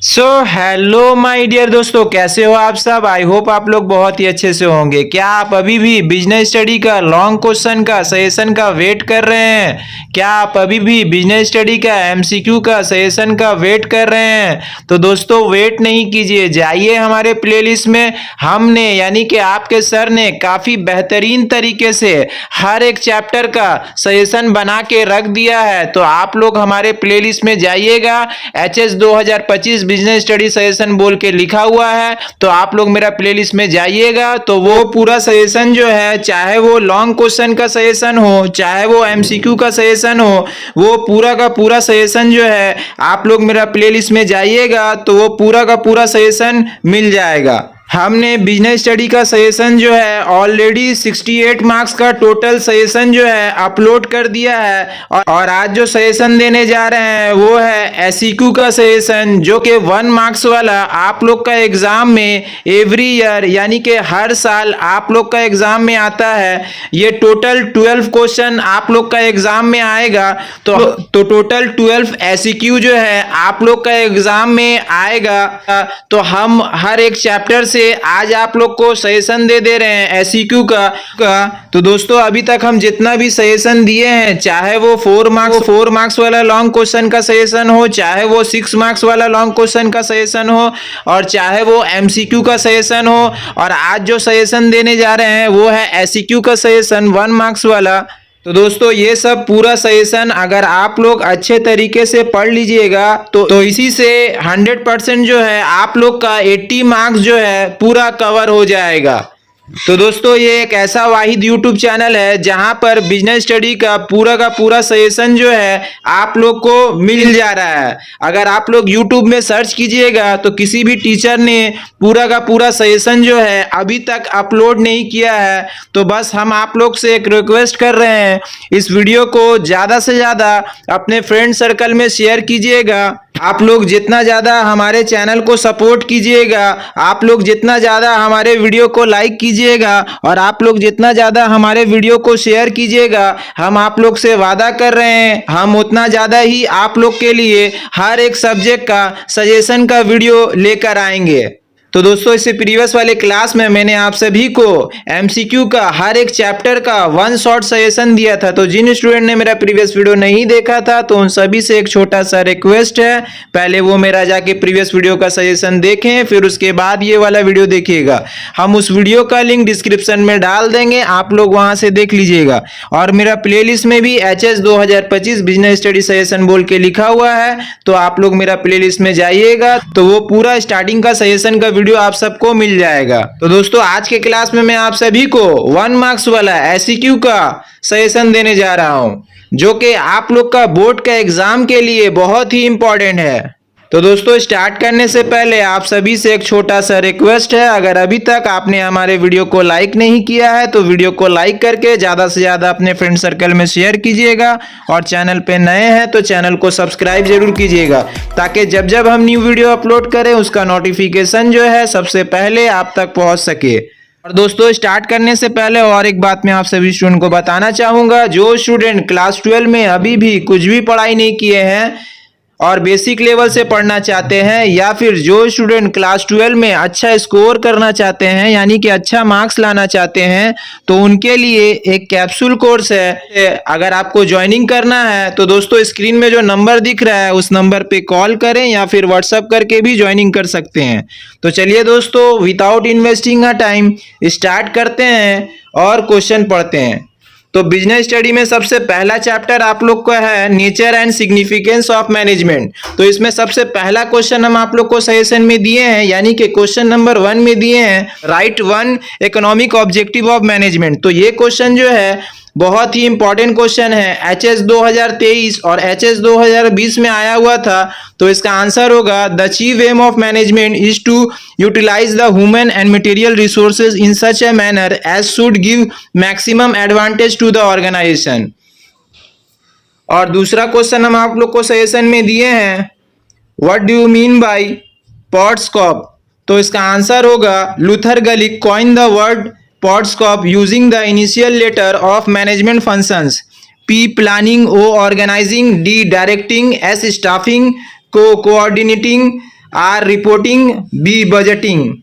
So hello my dear दोस्तों, कैसे हो आप सब। आई होप आप लोग बहुत ही अच्छे से होंगे। क्या आप अभी भी बिजनेस स्टडी का लॉन्ग क्वेश्चन का सजेशन का वेट कर रहे हैं? क्या आप अभी भी बिजनेस स्टडी का एमसीक्यू का सजेशन का वेट कर रहे हैं? तो दोस्तों वेट नहीं कीजिए, जाइए हमारे प्लेलिस्ट में। हमने यानी कि आपके सर ने काफ़ी बेहतरीन तरीके से हर एक चैप्टर का सजेशन बना के रख दिया है। तो आप लोग हमारे प्लेलिस्ट में जाइएगा। HS 2025 बिजनेस स्टडी सजेशन बोल के लिखा हुआ है, तो आप लोग मेरा प्लेलिस्ट में जाइएगा। तो वो पूरा सजेशन जो है, चाहे वो लॉन्ग क्वेश्चन का सजेशन हो, चाहे वो एमसीक्यू का सजेशन हो, वो पूरा का पूरा सजेशन जो है आप लोग मेरा प्लेलिस्ट में जाइएगा तो वो पूरा का पूरा सजेशन मिल जाएगा। हमने बिजनेस स्टडी का सजेशन जो है ऑलरेडी 68 मार्क्स का टोटल सजेशन जो है अपलोड कर दिया है। और आज जो सजेशन देने जा रहे हैं वो है एसईक्यू का सजेशन, जो कि 1 मार्क्स वाला आप लोग का एग्जाम में एवरी ईयर यानी कि हर साल आप लोग का एग्जाम में आता है। ये टोटल 12 क्वेश्चन आप लोग का एग्जाम में आएगा। तो टोटल 12 एसईक्यू जो है आप लोग का एग्जाम में आएगा। तो हम हर एक चैप्टर से आज आप लोग को सजेशन दे रहे हैं एसईक्यू का। तो दोस्तों अभी तक हम जितना भी सजेशन दिए हैं, चाहे वो 4 मार्क्स वाला लॉन्ग क्वेश्चन का सजेशन हो, चाहे वो 6 मार्क्स वाला लॉन्ग क्वेश्चन का सजेशन हो, और चाहे वो एमसीक्यू का सजेशन हो, और आज जो सजेशन देने जा रहे हैं वो है एसईक्यू का सजेशन 1 मार्क्स वाला। तो दोस्तों ये सब पूरा सजेशन अगर आप लोग अच्छे तरीके से पढ़ लीजिएगा तो इसी से 100% जो है आप लोग का 80 मार्क्स जो है पूरा कवर हो जाएगा। तो दोस्तों ये एक ऐसा वाहिद यूट्यूब चैनल है जहां पर बिजनेस स्टडी का पूरा सजेशन जो है आप लोग को मिल जा रहा है। अगर आप लोग यूट्यूब में सर्च कीजिएगा तो किसी भी टीचर ने पूरा सजेशन जो है अभी तक अपलोड नहीं किया है। तो बस हम आप लोग से एक रिक्वेस्ट कर रहे हैं, इस वीडियो को ज़्यादा से ज़्यादा अपने फ्रेंड सर्कल में शेयर कीजिएगा। आप लोग जितना ज़्यादा हमारे चैनल को सपोर्ट कीजिएगा, आप लोग जितना ज़्यादा हमारे वीडियो को लाइक कीजिएगा, और आप लोग जितना ज़्यादा हमारे वीडियो को शेयर कीजिएगा, हम आप लोग से वादा कर रहे हैं हम उतना ज़्यादा ही आप लोग के लिए हर एक सब्जेक्ट का सजेशन का वीडियो लेकर आएंगे। तो दोस्तों इससे प्रीवियस वाले क्लास में मैंने आप सभी को एमसीक्यू का हर एक चैप्टर का 1 शॉर्ट सजेशन दिया था। तो जिन स्टूडेंट ने मेरा प्रीवियस वीडियो नहीं देखा था तो उन सभी से एक छोटा सा रिक्वेस्ट है, पहले वो मेरा जाके प्रीवियस वीडियो का सजेशन देखें, फिर उसके बाद ये वाला वीडियो देखिएगा। हम उस वीडियो का लिंक डिस्क्रिप्शन में डाल देंगे, आप लोग वहां से देख लीजिएगा। और मेरा प्लेलिस्ट में भी HS 2025 बिजनेस स्टडी सजेशन बोल के लिखा हुआ है, तो आप लोग मेरा प्लेलिस्ट में जाइएगा तो वो पूरा स्टार्टिंग का सजेशन का वीडियो आप सबको मिल जाएगा। तो दोस्तों आज के क्लास में मैं आप सभी को 1 मार्क्स वाला एसईक्यू का सजेशन देने जा रहा हूं, जो कि आप लोग का बोर्ड का एग्जाम के लिए बहुत ही इंपॉर्टेंट है। तो दोस्तों स्टार्ट करने से पहले आप सभी से एक छोटा सा रिक्वेस्ट है, अगर अभी तक आपने हमारे वीडियो को लाइक नहीं किया है तो वीडियो को लाइक करके ज़्यादा से ज़्यादा अपने फ्रेंड सर्कल में शेयर कीजिएगा, और चैनल पे नए हैं तो चैनल को सब्सक्राइब जरूर कीजिएगा, ताकि जब जब हम न्यू वीडियो अपलोड करें उसका नोटिफिकेशन जो है सबसे पहले आप तक पहुँच सके। और दोस्तों स्टार्ट करने से पहले और एक बात मैं आप सभी स्टूडेंट को बताना चाहूँगा, जो स्टूडेंट क्लास 12 में अभी भी कुछ भी पढ़ाई नहीं किए हैं और बेसिक लेवल से पढ़ना चाहते हैं, या फिर जो स्टूडेंट क्लास 12 में अच्छा स्कोर करना चाहते हैं यानी कि अच्छा मार्क्स लाना चाहते हैं, तो उनके लिए एक कैप्सूल कोर्स है। अगर आपको ज्वाइनिंग करना है तो दोस्तों स्क्रीन में जो नंबर दिख रहा है उस नंबर पे कॉल करें या फिर व्हाट्सअप करके भी ज्वाइनिंग कर सकते हैं। तो चलिए दोस्तों without investing a time start करते हैं और क्वेश्चन पढ़ते हैं। तो बिजनेस स्टडी में सबसे पहला चैप्टर आप लोग का है nature and significance of management. तो इसमें सबसे पहला क्वेश्चन हम आप लोग को सजेशन में दिए हैं, यानी कि क्वेश्चन नंबर 1 में दिए हैं right 1 economic objective of management. तो ये क्वेश्चन जो है बहुत ही इंपॉर्टेंट क्वेश्चन है, HS 2023 और HS 2020 में आया हुआ था। तो इसका आंसर होगा the chief aim of management is to utilise the human and material resources in such a manner as should give maximum advantage to the organisation. और दूसरा क्वेश्चन हम आप लोग को सजेशन में दिए हैं what do you mean by POSDCORB. तो इसका आंसर होगा Luther Gulick coin the word POSDCORB using the initial letter of management functions, P planning, O organising, D directing, S staffing, coordinating, R reporting, B budgeting.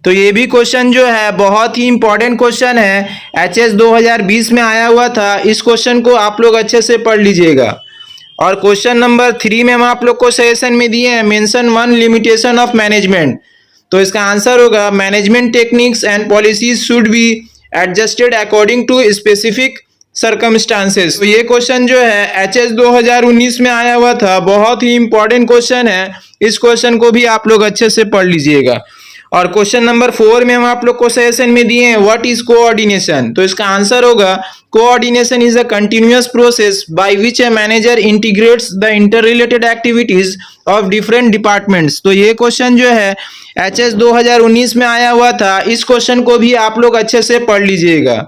तो ये भी question जो है बहुत ही इंपॉर्टेंट क्वेश्चन है, एचएस 2020 में आया हुआ था। इस क्वेश्चन को आप लोग अच्छे से पढ़ लीजिएगा। और क्वेश्चन नंबर 3 में हम आप लोग को सजेशन में दिए हैं, mention one limitation of management. तो इसका आंसर होगा management techniques and policies should be adjusted according to specific circumstances. तो ये क्वेश्चन जो है एचएस 2019 में आया हुआ था, बहुत ही इंपॉर्टेंट क्वेश्चन है। इस क्वेश्चन को भी आप लोग अच्छे से पढ़ लीजिएगा। और क्वेश्चन नंबर 4 में हम आप लोग को सजेशन में दिए हैं व्हाट इज कोऑर्डिनेशन। तो इसका आंसर होगा coordination is a continuous process by which a manager integrates the interrelated activities of different departments. तो ये क्वेश्चन जो है एचएस 2019 में आया हुआ था। इस क्वेश्चन को भी आप लोग अच्छे से पढ़ लीजिएगा।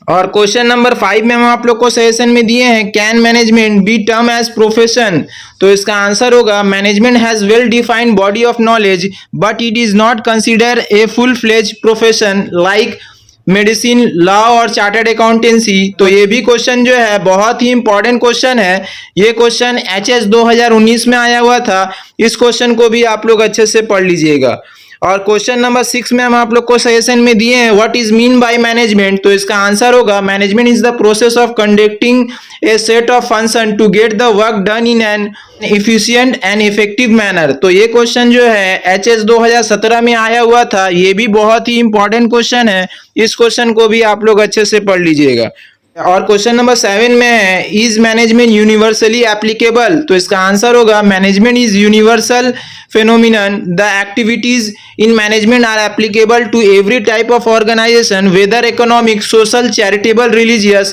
और क्वेश्चन नंबर 5 में हम आप लोग को सजेशन में दिए हैं can management be term as profession. तो इसका आंसर होगा management has well defined body of knowledge but it is not consider a full fledge profession like medicine, law और चार्टर्ड अकाउंटेंसी। तो ये भी क्वेश्चन जो है बहुत ही इंपॉर्टेंट क्वेश्चन है। ये क्वेश्चन एचएस 2019 में आया हुआ था। इस क्वेश्चन को भी आप लोग अच्छे से पढ़ लीजिएगा। और क्वेश्चन नंबर 6 में हम आप लोग को सजेशन में दिए हैं what is mean by management. तो इसका आंसर होगा management is the process of conducting a set of function to get the work done in an efficient and effective manner. तो ये क्वेश्चन जो है एचएस 2017 में आया हुआ था। ये भी बहुत ही इंपॉर्टेंट क्वेश्चन है। इस क्वेश्चन को भी आप लोग अच्छे से पढ़ लीजिएगा। और क्वेश्चन नंबर 7 में है इज मैनेजमेंट यूनिवर्सली एप्लीकेबल। तो इसका आंसर होगा management is universal phenomenon. The activities in management are applicable to every type of organization, whether economic, social, charitable, religious.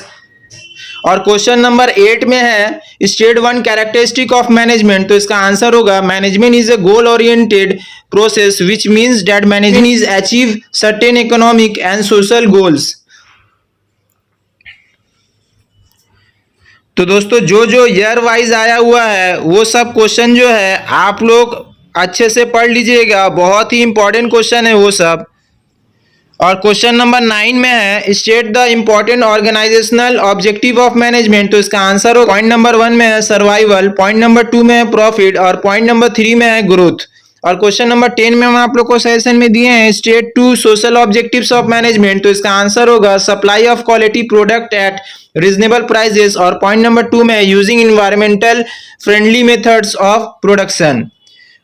और क्वेश्चन नंबर 8 में है state one characteristic of management. तो इसका answer होगा management is a goal oriented process which means that management is achieve certain economic and social goals. तो दोस्तों जो year wise आया हुआ है वो सब क्वेश्चन जो है आप लोग अच्छे से पढ़ लीजिएगा। बहुत ही इंपॉर्टेंट क्वेश्चन है वो सब। और क्वेश्चन नंबर 9 में है state the important organisational objective of management. तो इसका आंसर हो पॉइंट नंबर 1 में है सर्वाइवल, पॉइंट नंबर 2 में है प्रॉफिट और पॉइंट नंबर 3 में है ग्रोथ। और क्वेश्चन नंबर 10 में हम आप लोग को सेशन में दिए हैं state 2 social objectives of management. तो इसका आंसर होगा supply of quality product at reasonable prices और पॉइंट नंबर 2 में है using environmental friendly methods of production.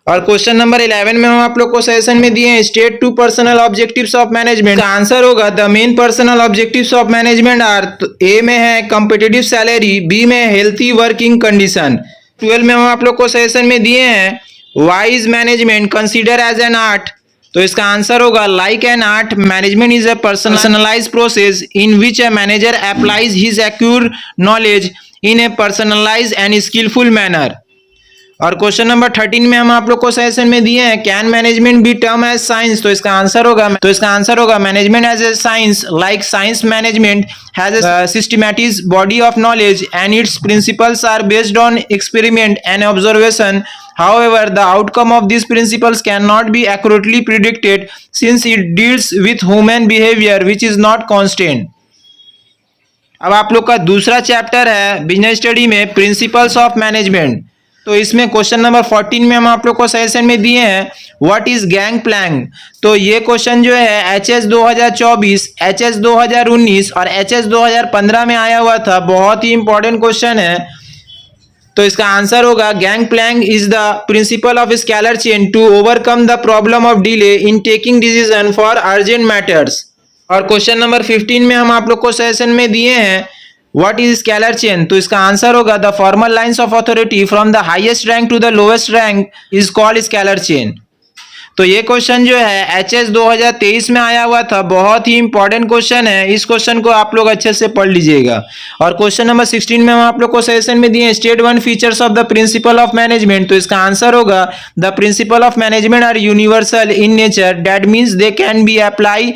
और क्वेश्चन नंबर 11 में हम आप लोग को सेशन में दिए हैं state 2 personal objectives of management. का आंसर होगा the main personal objectives of management are. A में है कॉम्पिटिटिव सैलरी, बी में हेल्थी वर्किंग कंडीशन। 12 में हम आप लोग को सेशन में दिए हैं why is management consider as an art. तो इसका आंसर होगा like an art management is a personalised process in which a manager applies his acquire knowledge in a personalised and skilful manner. और question number 13 में हम आप लोग को session में दिए हैं can management be term as science. तो इसका आंसर होगा management as a science like science management has a systematic body of knowledge and its principles are based on experiment and observation. However, the outcome of these principles cannot be accurately predicted since it deals with human behavior which is not constant. अब आप लोग का दूसरा chapter है business study में principles of management. तो इसमें question number 14 में हम आप लोग को सेशन में दिए हैं व्हाट इज गैंग प्लैंक। तो ये क्वेश्चन जो है एचएस 2024, एचएस 2019 और एचएस 2015 में आया हुआ था। बहुत ही इंपॉर्टेंट क्वेश्चन है। तो इसका आंसर होगा gang plank is the principle of scalar chain to overcome the problem of delay in taking decision for urgent matters. और क्वेश्चन नंबर 15 में हम आप लोग को सेशन में दिए हैं व्हाट इज स्केलर चेन। तो इसका आंसर होगा the formal lines of authority from the highest rank to the lowest rank is called scalar chain. तो ये क्वेश्चन जो है एचएस 2023 में आया हुआ था। बहुत ही इंपॉर्टेंट क्वेश्चन है। इस क्वेश्चन को आप लोग अच्छे से पढ़ लीजिएगा। और क्वेश्चन नंबर 16 में हम आप लोग को सेशन में दिए state one features of the principle of management. तो इसका आंसर होगा the principle of management are universal in nature that means they can be apply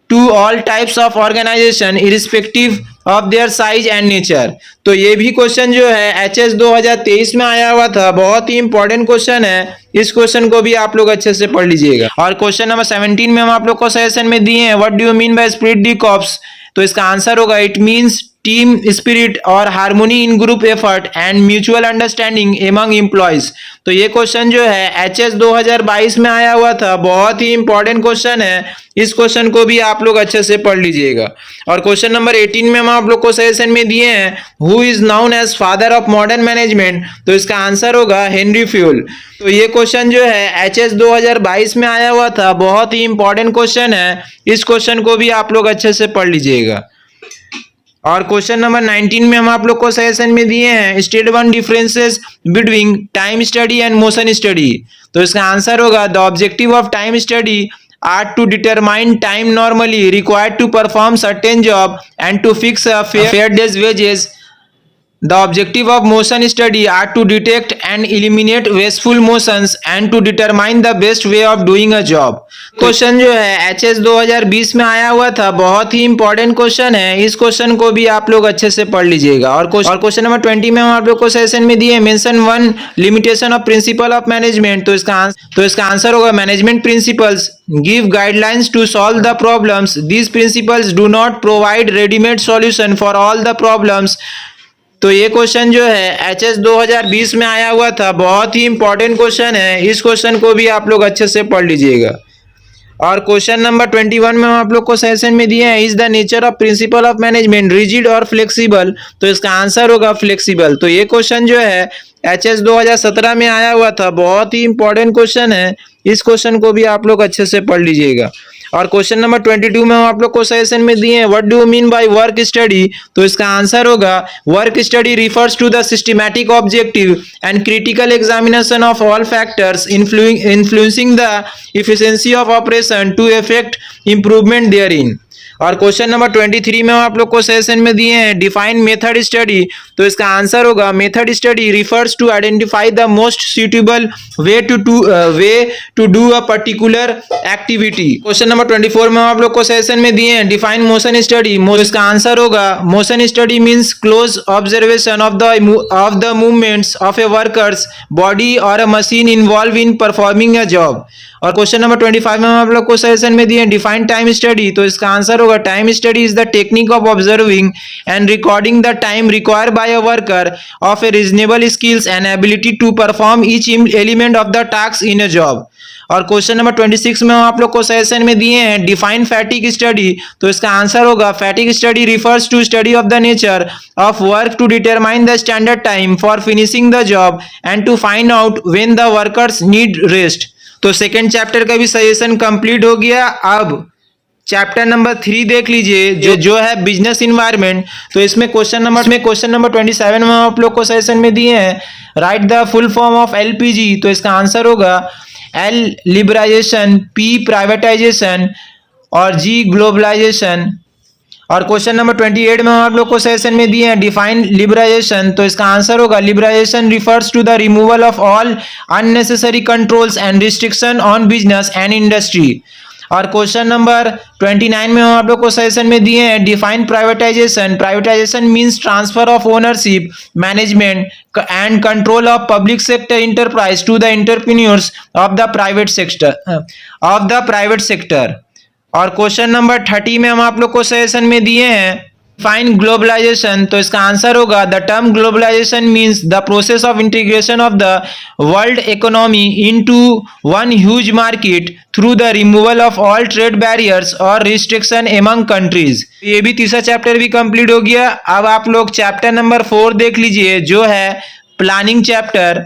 to all types of organisation irrespective of their size and nature. तो ये भी question जो है HS 2023 में आया हुआ था। बहुत ही इंपॉर्टेंट क्वेश्चन है। इस क्वेश्चन को भी आप लोग अच्छे से पढ़ लीजिएगा। और क्वेश्चन नंबर 17 में हम आप लोग को सेशन में दिए हैं what do you mean bye split the corps. तो इसका आंसर होगा इट मीन्स टीम स्पिरिट और harmony in group effort and mutual understanding among employees. तो ये क्वेश्चन जो है एचएस 2022 में आया हुआ था, बहुत ही इंपॉर्टेंट क्वेश्चन है। इस क्वेश्चन को भी आप लोग अच्छे से पढ़ लीजिएगा। और क्वेश्चन नंबर 18 में हम आप लोग को सजेशन में दिए हैं who is known as father of modern management. तो इसका आंसर होगा हेनरी फ्यूल। तो ये क्वेश्चन जो है एचएस 2022 में आया हुआ था, बहुत ही इंपॉर्टेंट क्वेश्चन है। इस क्वेश्चन को भी आप लोग अच्छे से पढ़ लीजिएगा। और क्वेश्चन नंबर 19 में हम आप लोग को सजेशन में दिए हैं state one differences between time study and motion study. तो इसका आंसर होगा the objective of time study are to determine time normally required to perform certain job and to fix a fair day's wages. The objective of motion study are to detect and eliminate wasteful motions and to determine the best way of doing a job. Question जो है HS 2020 में आया हुआ था, बहुत ही important question है। इस क्वेश्चन को भी आप लोग अच्छे से पढ़ लीजिएगा। और क्वेश्चन नंबर 20 में हम आप लोग को सेशन में दिए mention one limitation of principal of management. तो इसका आंसर होगा management principles give guidelines to solve the problems. These principles do not provide ready-made solution for all the problems. तो ये क्वेश्चन जो है एचएस 2020 में आया हुआ था, बहुत ही इंपॉर्टेंट क्वेश्चन है। इस क्वेश्चन को भी आप लोग अच्छे से पढ़ लीजिएगा। और क्वेश्चन नंबर 21 में हम आप लोग को सेशन में दिए हैं is the nature of principal of management rigid और फ्लेक्सिबल। तो इसका आंसर होगा फ्लेक्सिबल। तो ये क्वेश्चन जो है एचएस 2017 में आया हुआ था, बहुत ही इंपॉर्टेंट क्वेश्चन है। इस क्वेश्चन को भी आप लोग अच्छे से पढ़ लीजिएगा। और क्वेश्चन नंबर 22 में हम आप लोग को सजेशन में दिए हैं what do you mean by work study. तो इसका आंसर होगा work study refers to the systematic objective and critical examination of all factors influencing the efficiency of operation to effect improvement therein. और question number 23 में हम आप लोग को session में दिए हैं डिफाइन मेथड स्टडी। तो इसका आंसर होगा method study refers to identify the most suitable way to do a particular activity. Question number 24 में हम आप लोग को सेशन में दिए हैं डिफाइन मोशन स्टडी। इसका आंसर होगा motion study means close observation of the movements of a worker's body और a machine involve in performing a job. और क्वेश्चन नंबर 25 में हम आप लोग को सेशन में दिए डिफाइन टाइम स्टडी। तो इसका आंसर होगा time study is the technique of observing and recording the time required by a worker of a reasonable skills and ability to perform each element of the task in a job. और question number 26 में हम आप लोग को session में दिए हैं define fatigue study. तो इसका आंसर होगा fatigue study refers to study of the nature of work to determine the standard time for finishing the job and to find out when the workers need rest. तो second chapter का भी suggestion complete हो गया। अब chapter number 3 देख लीजिए जो है बिजनेस इन्वायरमेंट। तो इसमें क्वेश्चन नंबर 27 में आप लोग को सजेशन में दिए हैं right the full form of LPG. तो इसका आंसर होगा एल लिबराइजेशन, पी प्राइवेटाइजेशन और जी ग्लोबलाइजेशन। और क्वेश्चन नंबर 28 में आप लोग को सेशन में दिए हैं डिफाइन लिबराइजेशन। तो इसका आंसर होगा liberalisation refers to the removal of all unnecessary controls and restriction on business and industry. और क्वेश्चन नंबर 29 में आप लोग को सेशन में दिए हैं define privatisation. Privatisation means transfer of ownership, management and control of public sector enterprise to the entrepreneurs of the private sector. और question number 30 में हम आप लोग को सेशन में दिए हैं फाइन ग्लोबलाइजेशन। तो इसका आंसर होगा the term globalisation means the process of integration of the world economy into one huge market through the removal of all trade barriers और रिस्ट्रिक्शन एमंग कंट्रीज। ये भी तीसरा चैप्टर भी कंप्लीट हो गया। अब आप लोग चैप्टर नंबर 4 देख लीजिए जो है प्लानिंग चैप्टर।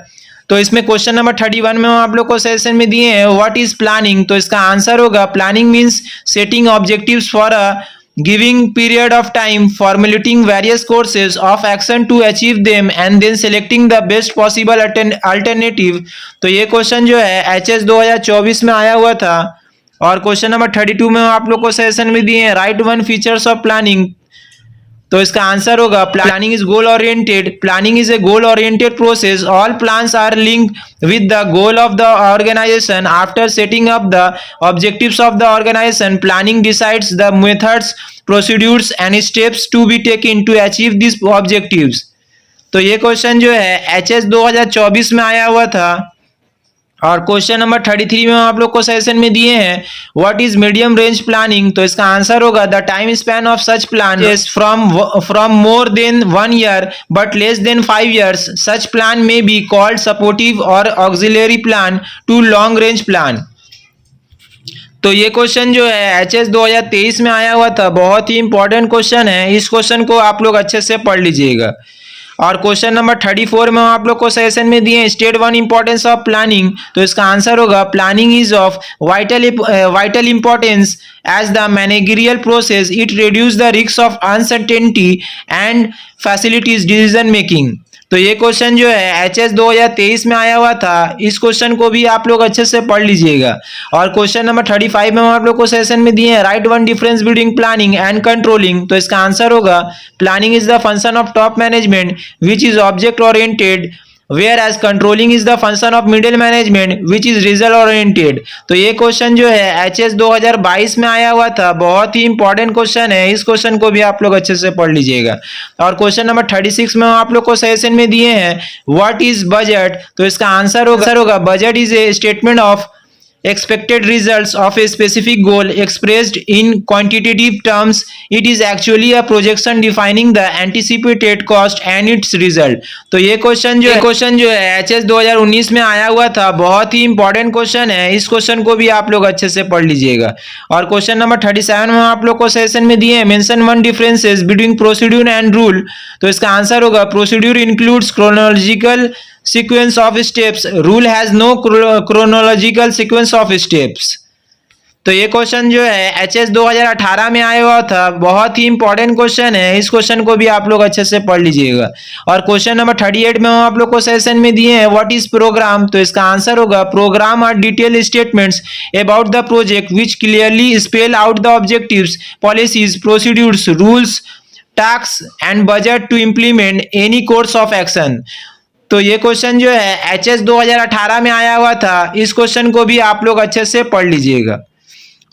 तो इसमें क्वेश्चन नंबर 31 में आप लोग को सेशन में दिए हैं व्हाट इज प्लानिंग। तो इसका आंसर होगा planning means setting objectives for a giving period of time, formulating various courses of action to achieve them and then selecting the best possible alternative. तो ये क्वेश्चन जो है एचएस 2024 में आया हुआ था। और क्वेश्चन नंबर 32 में आप लोग को सेशन में दिए हैं write one features of planning. तो इसका आंसर होगा planning is goal oriented. Planning is a goal oriented process. All plans are linked with the goal of the organisation. After setting up the objectives of the organisation, planning decides the methods, procedures and steps to be taken to achieve this objectives. तो ये question जो है HS 2024 में आया हुआ था। और question number 33 में आप लोग को सेशन में दिए हैं what is medium range planning. तो इसका आंसर होगा the time span of such plan is from more than 1 year but less than 5 years। Such plan may be called supportive और auxiliary plan to long range plan. तो ये question जो है HS 2023 में आया हुआ था, बहुत ही इंपॉर्टेंट क्वेश्चन है। इस क्वेश्चन को आप लोग अच्छे से पढ़ लीजिएगा। और क्वेश्चन नंबर 34 में आप लोग को सेशन में दिए state one importance of planning. तो इसका आंसर होगा planning is of vital importance as the managerial process. It reduce the risk of uncertainty and facilities decision making. तो ये क्वेश्चन जो है HS 2023 में आया हुआ था। इस क्वेश्चन को भी आप लोग अच्छे से पढ़ लीजिएगा। और क्वेश्चन नंबर 35 में आप लोग को सेशन में दिए हैं write one difference between planning and controlling. तो इसका आंसर होगा planning is the function of top management which is object oriented whereas controlling is the function of middle management which is result oriented। तो ये question जो है HS 2022 में आया हुआ था, बहुत ही इंपॉर्टेंट क्वेश्चन है। इस क्वेश्चन को भी आप लोग अच्छे से पढ़ लीजिएगा। और क्वेश्चन नंबर 36 में आप लोग को सेशन में दिए हैं व्हाट इज बजट। तो इसका आंसर होगा budget is a statement of expected results of a specific goal expressed in quantitative terms. It is actually a projection defining the anticipated cost and its result। तो ये question जो है HS 2019 में आया हुआ था, बहुत ही इंपॉर्टेंट क्वेश्चन है। इस क्वेश्चन को भी आप लोग अच्छे से पढ़ लीजिएगा। और क्वेश्चन नंबर 37 में आप लोग को सेशन में दिए mention one differences between procedure and rule. तो इसका आंसर होगा procedure includes chronological sequence of steps, rule has no chronological sequence of steps। तो ये क्वेश्चन जो है HS 2018 में आया हुआ था, बहुत ही इंपॉर्टेंट क्वेश्चन है। इस क्वेश्चन को भी आप लोग अच्छे से पढ़ लीजिएगा। और क्वेश्चन नंबर 38 में आप लोग को सेशन में दिए हैं व्हाट इज प्रोग्राम। तो इसका आंसर होगा programme are detail statements about the project which clearly spell out the objectives, policies, procedures, rules, task and budget to implement any course of action. तो ये क्वेश्चन जो है HS 2018 में आया हुआ था। इस क्वेश्चन को भी आप लोग अच्छे से पढ़ लीजिएगा।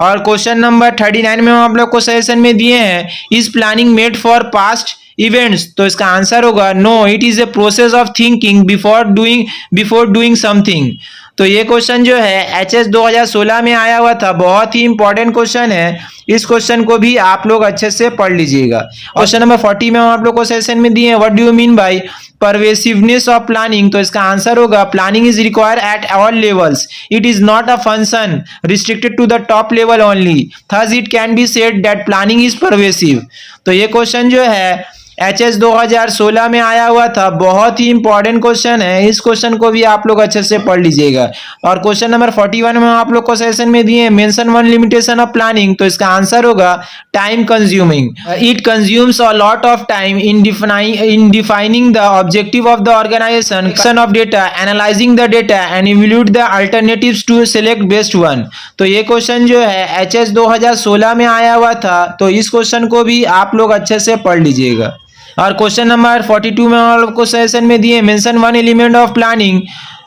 और क्वेश्चन नंबर 39 में आप लोग को सेशन में दिए हैं is planning made for past events. तो इसका आंसर होगा no, it is a process of thinking before doing something. तो ये क्वेश्चन जो है HS 2016 में आया हुआ था, बहुत ही इंपॉर्टेंट क्वेश्चन है। इस क्वेश्चन को भी आप लोग अच्छे से पढ़ लीजिएगा। क्वेश्चन नंबर 40 में आप लोग को सेशन में दिए हैं what do you mean by pervasiveness of planning. तो इसका आंसर होगा planning is required at all levels, it is not a function restricted to the top level only, thus it can be said that planning is pervasive. तो ये question जो है HS 2016 में आया हुआ था, बहुत ही इंपॉर्टेंट क्वेश्चन है। इस क्वेश्चन को भी आप लोग अच्छे से पढ़ लीजिएगा। और क्वेश्चन नंबर 41 में आप लोग को सेशन में दिए mention one limitation of planning. तो इसका आंसर होगा time consuming, it consumes a lot of time in defining the objective of the organisation of data, analysing the data and evaluate the alternatives to select best one. तो ये question जो है HS 2016 में आया हुआ था, तो इस क्वेश्चन को भी आप लोग अच्छे से पढ़ लीजिएगा। और क्वेश्चन नंबर 42 में आप लोग को सेशन में दिए mention one element of planning.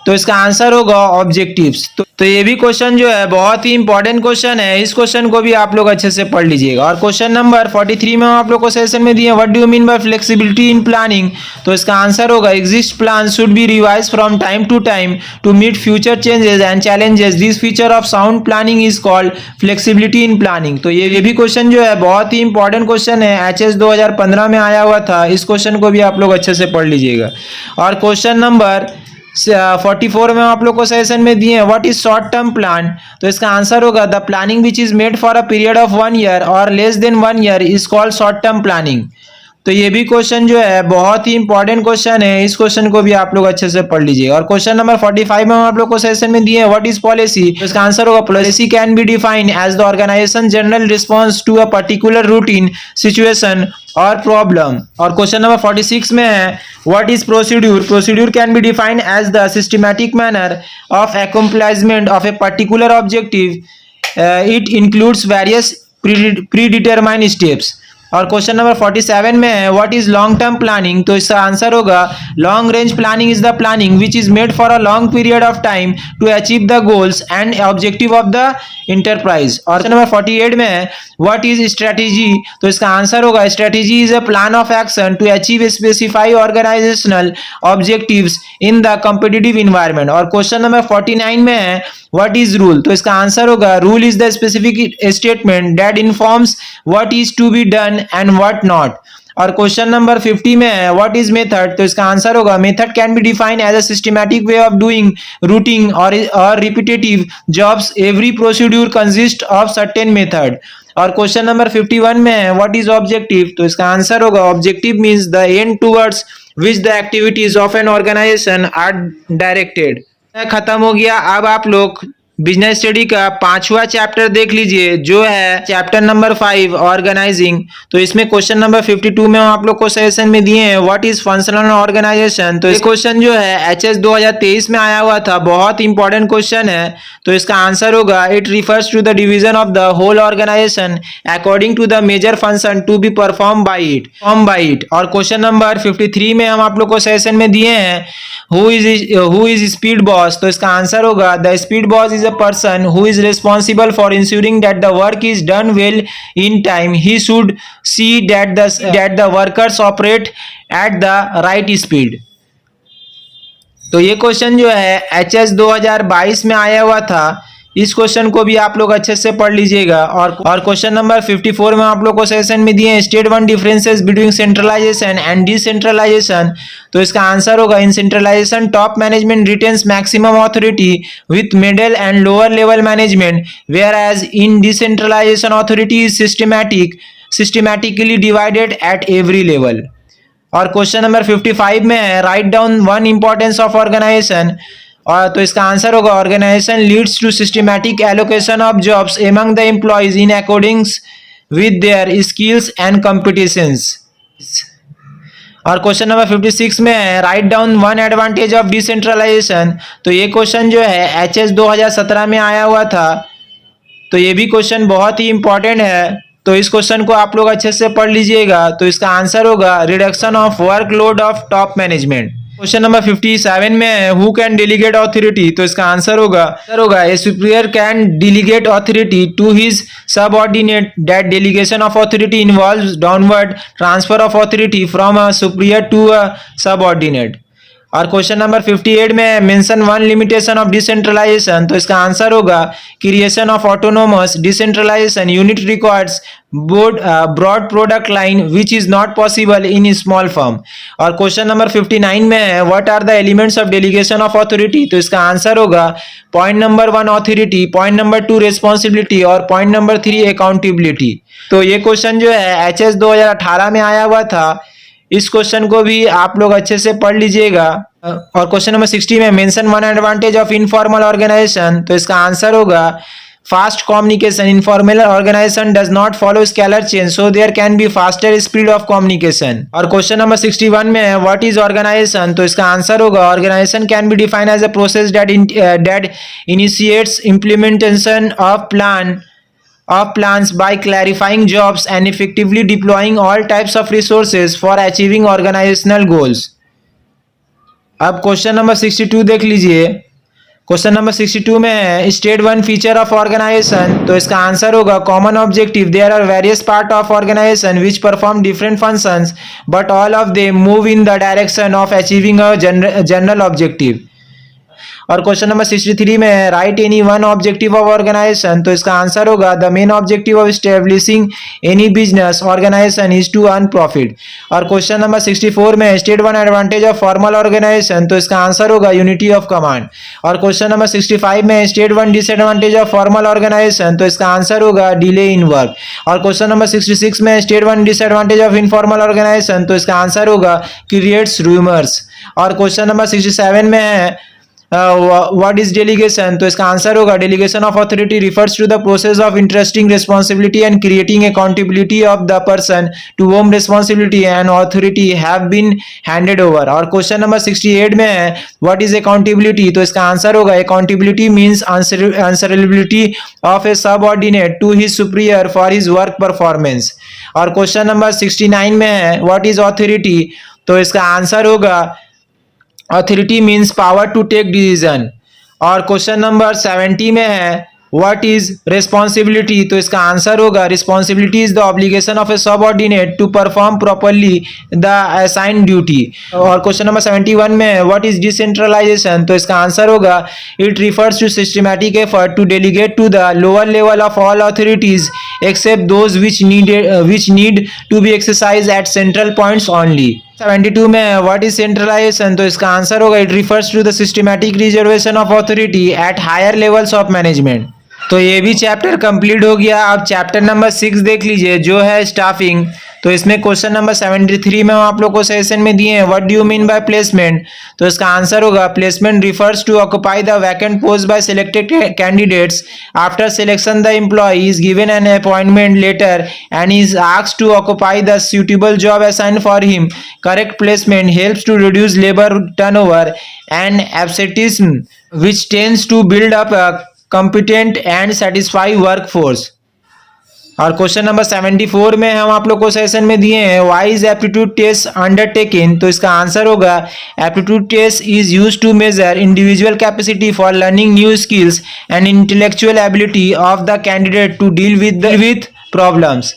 तो इसका आंसर होगा ऑब्जेक्टिव्स। तो ये भी क्वेश्चन जो है बहुत ही इंपॉर्टेंट क्वेश्चन है। इस क्वेश्चन को भी आप लोग अच्छे से पढ़ लीजिएगा। और क्वेश्चन नंबर 43 में आप लोग को सेशन में दिए what do you mean by flexibility in planning. तो इसका आंसर होगा exist plan should be revise from time to time to meet future changes and challenges, this feature of sound planning is called flexibility in planning. तो ये भी question जो है बहुत ही इंपॉर्टेंट क्वेश्चन है, HS 2015 में आया हुआ था। इस क्वेश्चन को भी आप लोग अच्छे से पढ़ लीजिएगा। और क्वेश्चन नंबर 44 में आप लोग को सेशन में दिए what is short term plan. तो इसका आंसर होगा the planning which is made for a period of 1 year और less than 1 year is called short term planning. तो ये भी क्वेश्चन जो है बहुत ही इंपॉर्टेंट क्वेश्चन है। इस क्वेश्चन को भी आप लोग अच्छे से पढ़ लीजिए। और क्वेश्चन नंबर 45 में आप लोग को सेशन में दिए व्हाट इज पॉलिसी। तो इसका आंसर होगा policy can be defined as the organisation general response to a particular routine situation और प्रॉब्लम। और क्वेश्चन नंबर 46 में है what is procedure. Procedure can be defined as the systematic manner of accomplishment of a particular objective, it includes various predetermined steps. और question number 47 में है what is long term planning, तो इसका answer होगा long range planning is the planning which is made for a long period of time to achieve the goals and objective of the enterprise. और question number 48 में है what is strategy, तो इसका answer होगा strategy is a plan of action to achieve specify organisational objectives in the competitive environment. और question number 49 में है what is rule, तो इसका आंसर होगा rule is the specific statement that informs what is to be done and what not. और question number 50 में है what is method, तो इसका आंसर होगा method can be defined as a systematic way of doing routine और repetitive jobs, every procedure consist of certain method. और question number 51 में है व्हाट इज ऑब्जेक्टिव, तो इसका आंसर होगा objective means the end towards which the activities of an organisation are directed. खत्म हो गया। अब आप लोग बिजनेस स्टडी का 5वां चैप्टर देख लीजिए जो है चैप्टर नंबर 5 ऑर्गेनाइजिंग। तो इसमें क्वेश्चन नंबर 52 में आप लोग को सजेशन में दिए हैं व्हाट इज फंक्शनल ऑर्गेनाइजेशन। तो इस क्वेश्चन जो है एचएस 2023 में आया हुआ था, बहुत इंपॉर्टेंट क्वेश्चन है। तो इसका आंसर होगा it refers to the division of the whole organisation according to the major function to be perform by it. और क्वेश्चन नंबर 53 में हम आप लोग को सजेशन में दिए हैं हु इज स्पीड बॉस, तो इसका आंसर होगा the speed boss is a person who is responsible for ensuring that the work is done well in time. He should see that the workers operate at the right speed. तो ये question जो है HS 2022 में आया हुआ था, इस question को भी आप लोग अच्छे से पढ़ लीजिएगा। और क्वेश्चन नंबर 54 में आप लोग को सेशन में दिए हैं state 1 differences between centralisation and decentralisation. तो इसका आंसर होगा in centralisation top management retains maximum authority with middle and lower level management, whereas in decentralisation authority is systematically divided at every level. और question number 55 में है write down one importance of organisation, और तो इसका answer होगा organisation leads to systematic allocation of jobs among the employees in accordance with their skills and competitions. और question number 56 में है write down one advantage of decentralisation. तो ये question जो है एचएस 2017 में आया हुआ था, तो ये भी क्वेश्चन बहुत ही इंपॉर्टेंट है। तो इस क्वेश्चन को आप लोग अच्छे से पढ़ लीजिएगा। तो इसका आंसर होगा reduction of workload of top management. Question number 57 में है हु कैन डेलीगेट ऑथोरिटी, तो इसका आंसर होगा a superior can delegate authority to his subordinate that delegation of authority involves downward transfer of authority from a superior to a subordinate. और question number 58 में mention one limitation of decentralisation. तो इसका answer होगा creation of autonomous decentralisation unit requires broad product line which is not possible in small firm. और question number 59 में है what are the elements of delegation of authority. तो इसका answer होगा point number 1 authority, point number 2 responsibility और point number 3 accountability. तो ये question जो है एचएस 2018 में आया हुआ था, इस क्वेश्चन को भी आप लोग अच्छे से पढ़ लीजिएगा। और क्वेश्चन नंबर 60 में mention one advantage of informal organisation. तो इसका आंसर होगा fast communication. Informal organisation does not follow scalar chain so there can be faster speed of communication. और क्वेश्चन नंबर 61 में है व्हाट इज ऑर्गेनाइजेशन। तो इसका answer होगा organisation can be defined as a process that initiates implementation of plans by clarifying jobs and effectively deploying all types of resources for achieving organizational goals। अब question number 62 देख लीजिए। Question number 62 में है state 1 feature of organisation. तो इसका answer होगा common objective there are various part of organisation which perform different functions but all of them move in the direction of achieving a general objective. और question number 63 में है write any one objective of organisation. तो इसका answer होगा the main objective of establishing any business organisation is to earn profit. और question number 64 में state 1 advantage of formal organisation. तो इसका आंसर होगा यूनिटी ऑफ कमांड। और क्वेश्चन नंबर 65 में state 1 disadvantage of formal organisation. तो इसका आंसर होगा डिले इन वर्क। और क्वेश्चन नंबर 66 में state 1 disadvantage of informal organisation. तो इसका आंसर होगा क्रिएट्स रूमर्स। और क्वेश्चन नंबर 67 में है व्हाट इज डेलीगेशन। तो इसका आंसर होगा delegation of authority refers to the process of interesting responsibility and creating accountability of the person to whom responsibility and authority have been handed over. और question number 68 में है what is accountability. तो इसका answer होगा accountability means answerability of a subordinate to his superior for his work performance. और question number 69 में है what is authority, तो इसका आंसर होगा authority means power to take decision. और क्वेश्चन नंबर 70 में है व्हाट इज रिस्पॉन्सिबिलिटी, तो इसका आंसर होगा responsibility is the obligation of a subordinate to perform properly the assigned duty. और क्वेश्चन नंबर 71 में है व्हाट इज डिसेंट्रलाइजेशन, तो इसका आंसर होगा it refers to systematic effort to delegate to the lower level of all authorities except those which need to be exercise at central points only. 72 में what is centralisation, तो इसका answer होगा it refers to the systematic reservation of authority at higher levels of management. तो ये भी chapter complete हो गया। अब चैप्टर नंबर 6 देख लीजिए जो है स्टाफिंग। तो इसमें क्वेश्चन नंबर 73 में आप लोग को सेशन में दिए हैं what do you mean by placement, तो इसका आंसर होगा placement refers to occupy the vacant post by selected candidates after selection the employee is given an appointment letter and is asked to occupy the suitable job assigned for him. Correct placement helps to reduce labor turnover and absenteeism, which tends to build up a competent and satisfied workforce. और question number 74 में हम आप लोग को session में दिए हैं why is aptitude test undertaken, तो इसका आंसर होगा aptitude test is used to measure individual capacity for learning new skills and intellectual ability of the candidate to deal with problems.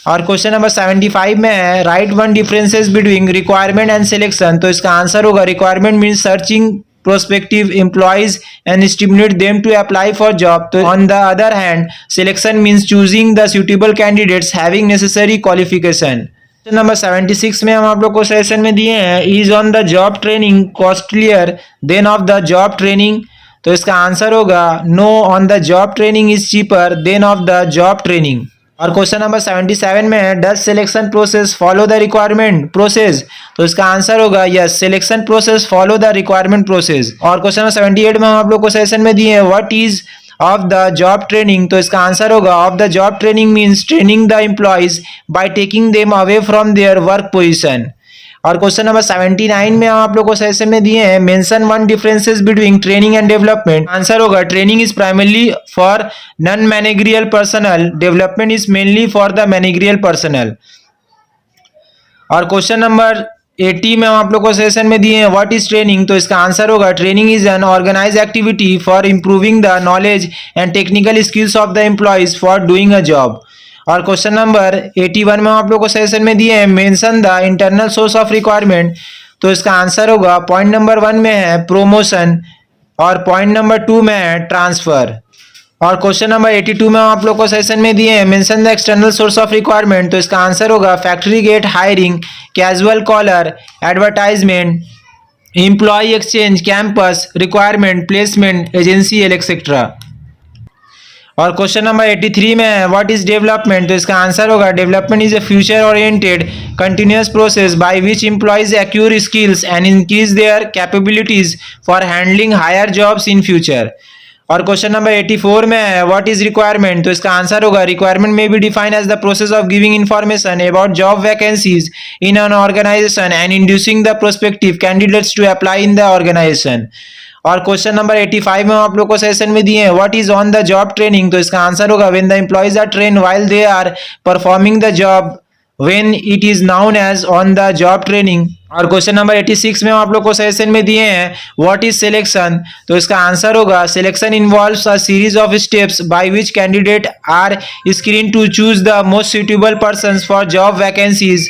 और क्वेश्चन नंबर 75 में है write one differences between requirement and selection, तो इसका answer होगा requirement means searching prospective employees and stimulate them to apply for job. So on the other hand, selection means choosing the suitable candidates having necessary qualification. Number 76 में हम आप लोग को session में दिए हैं is on the job training costlier than off the job training, तो इसका आंसर होगा no, on the job training is cheaper than off the job training. और क्वेश्चन नंबर 77 में है does selection process follow the requirement process, तो इसका answer होगा yes, selection process follow the requirement process. और क्वेश्चन नंबर 78 में हम आप लोग को सेशन में दिए हैं what is of the job training, तो इसका आंसर होगा of the job training means training the employees by taking them away from their work position. और क्वेश्चन नंबर 79 में हम आप लोग को सेशन में दिए हैं mention one differences between training and development, answer होगा training is primarily for non managerial personnel, development is mainly for the managerial personnel. और क्वेश्चन नंबर 80 में हम आप लोग को सेशन में दिए हैं व्हाट इज ट्रेनिंग, तो इसका आंसर होगा training is an organise activity for improving the knowledge and technical skills of the employees for doing a job. और क्वेश्चन नंबर 81 में आप लोग को सेशन में दिए हैं mention the internal source of requirement, तो इसका आंसर होगा पॉइंट नंबर 1 में है प्रोमोशन और पॉइंट नंबर 2 में है ट्रांसफर। और क्वेश्चन नंबर 82 में आप लोग को सेशन में दिए हैं mention the external source of requirement, तो इसका आंसर होगा factory gate hiring, casual caller, advertisement, employment exchange, campus, requirement, placement, agency etcetera. और क्वेश्चन नंबर 83 में है व्हाट इज डेवलपमेंट, तो इसका आंसर होगा development is a future oriented continuous process by which employees acquire skills and increase their capabilities for handling higher jobs in future. और question number 84 में है what is requirement, तो इसका answer होगा requirement may be defined as the process of giving information about job vacancies in an organisation and inducing the prospective candidates to apply in the organisation. और question number 85 में आप लोग को session में दिए हैं what is on the job training, तो इसका आंसर होगा when the employees are trained while they are performing the job when it is known as on the job training. और क्वेश्चन नंबर 86 में आप लोग को सेशन में दिए हैं व्हाट इज सिलेक्शन, तो इसका आंसर होगा selection involves a series of steps by which candidate are screen to choose the most suitable persons for job vacancies.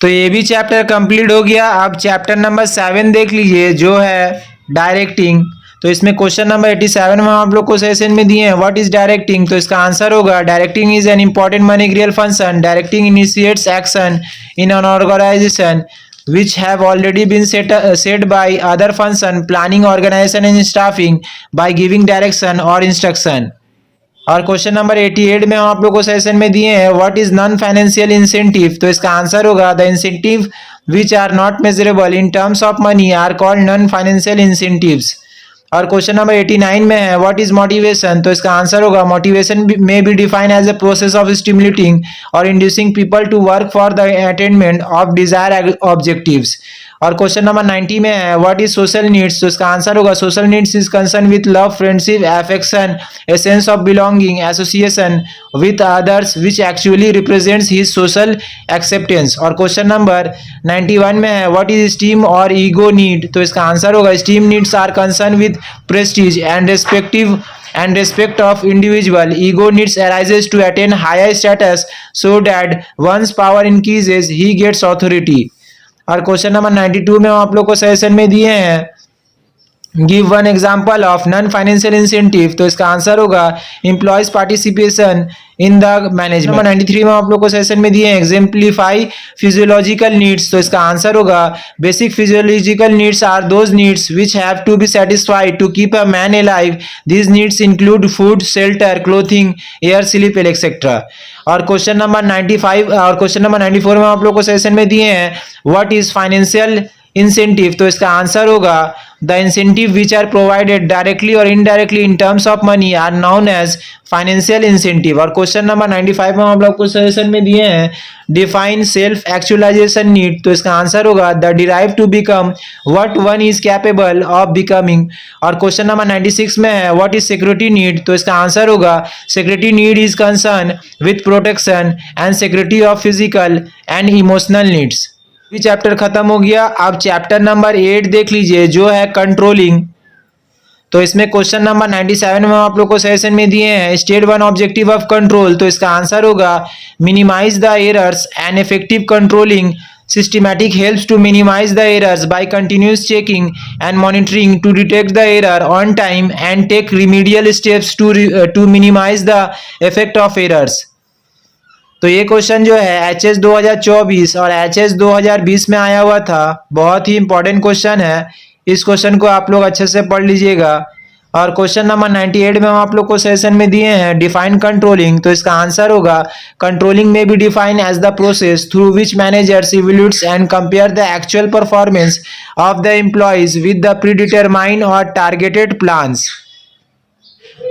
तो ये भी चैप्टर कंप्लीट हो गया। अब चैप्टर नंबर 7 देख लीजिए जो है डायरेक्टिंग। तो इसमें क्वेश्चन नंबर 87 में आप लोग को सेशन में दिए हैं व्हाट इज डायरेक्टिंग, तो इसका आंसर होगा directing is an important managerial function, directing initiates action in an organisation which have already been set by other function, planning, organization and staffing by giving direction or instruction। और question number 88 में हम आप लोग को session में दिए हैं what is non financial incentive, तो इसका आंसर होगा the incentive which are not measurable in terms of money are called non financial incentives. और क्वेश्चन नंबर 89 में है व्हाट इज मोटिवेशन, तो इसका आंसर होगा motivation may be defined as a process of stimulating और inducing people to work for the attainment of desire objectives. और question number 90 में है व्हाट इज सोशल नीड्स, तो इसका आंसर होगा social needs is concern with love, friendship, affection, a sense of belonging, association with others which actually represents his social acceptance. और question number 91 में है what is esteem और ego need, तो इसका answer होगा esteem needs are concern with prestige and respect of individual. Ego needs arises to attain higher status so that one's power increases, he gets authority। और question number 92 में हम आप लोग को सजेशन में दिए हैं give one example of non financial incentive, तो इसका आंसर होगा employees participation in the management. Number 93 में आप लोग को सेशन में दिए हैं एग्जाम्पलीफाई फिजियोलॉजिकल नीड्स, तो इसका आंसर होगा basic physiological needs are those needs which have to be satisfied to keep a man alive, these needs include food, shelter, clothing, air, sleep etcetera. और क्वेश्चन नंबर 95 और question number 94 में आप लोग को session में दिए हैं व्हाट इज फाइनेंशियल इंसेंटिव, तो इसका आंसर होगा the incentive which are provided directly और indirectly in terms of money are known as financial incentive. और क्वेश्चन नंबर 95 में आप लोग को सजेशन में दिए हैं डिफाइन सेल्फ एक्चुअलाइजेशन नीड, तो इसका आंसर होगा the drive to become what one is capable of becoming. और क्वेश्चन नंबर 96 में है व्हाट इज सिक्योरिटी नीड, तो इसका आंसर होगा security need is concern with protection and security of physical and emotional needs. ये chapter खत्म हो गया। अब चैप्टर नंबर 8 देख लीजिए जो है कंट्रोलिंग, तो इसमें क्वेश्चन नंबर 97 में आप लोग को सेशन में दिए हैं state one objective of control, तो इसका आंसर होगा minimise the errors and effective controlling systematic helps to minimise the errors by continuous checking and monitoring to detect the error on time and take remedial steps to minimise the effect of errors. तो ये question जो है HS 2024 और HS 2020 में आया हुआ था, बहुत ही इंपॉर्टेंट क्वेश्चन है। इस क्वेश्चन को आप लोग अच्छे से पढ़ लीजिएगा। और क्वेश्चन नंबर 98 में हम आप लोग को सेशन में दिए हैं डिफाइन कंट्रोलिंग, तो इसका आंसर होगा controlling may be define as the process through which managers evaluates and compare the actual performance of the employees with the predetermined और टारगेटेड प्लान्स।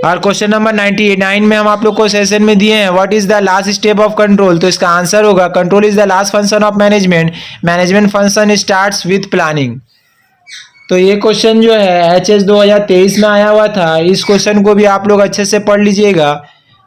और क्वेश्चन नंबर 99 में हम आप लोग को सेशन में दिए हैं what is the last step of control, तो इसका आंसर होगा control is the last function of management, management function starts with planning. तो ये क्वेश्चन जो है HS 2023 में आया हुआ था, इस क्वेश्चन को भी आप लोग अच्छे से पढ़ लीजिएगा।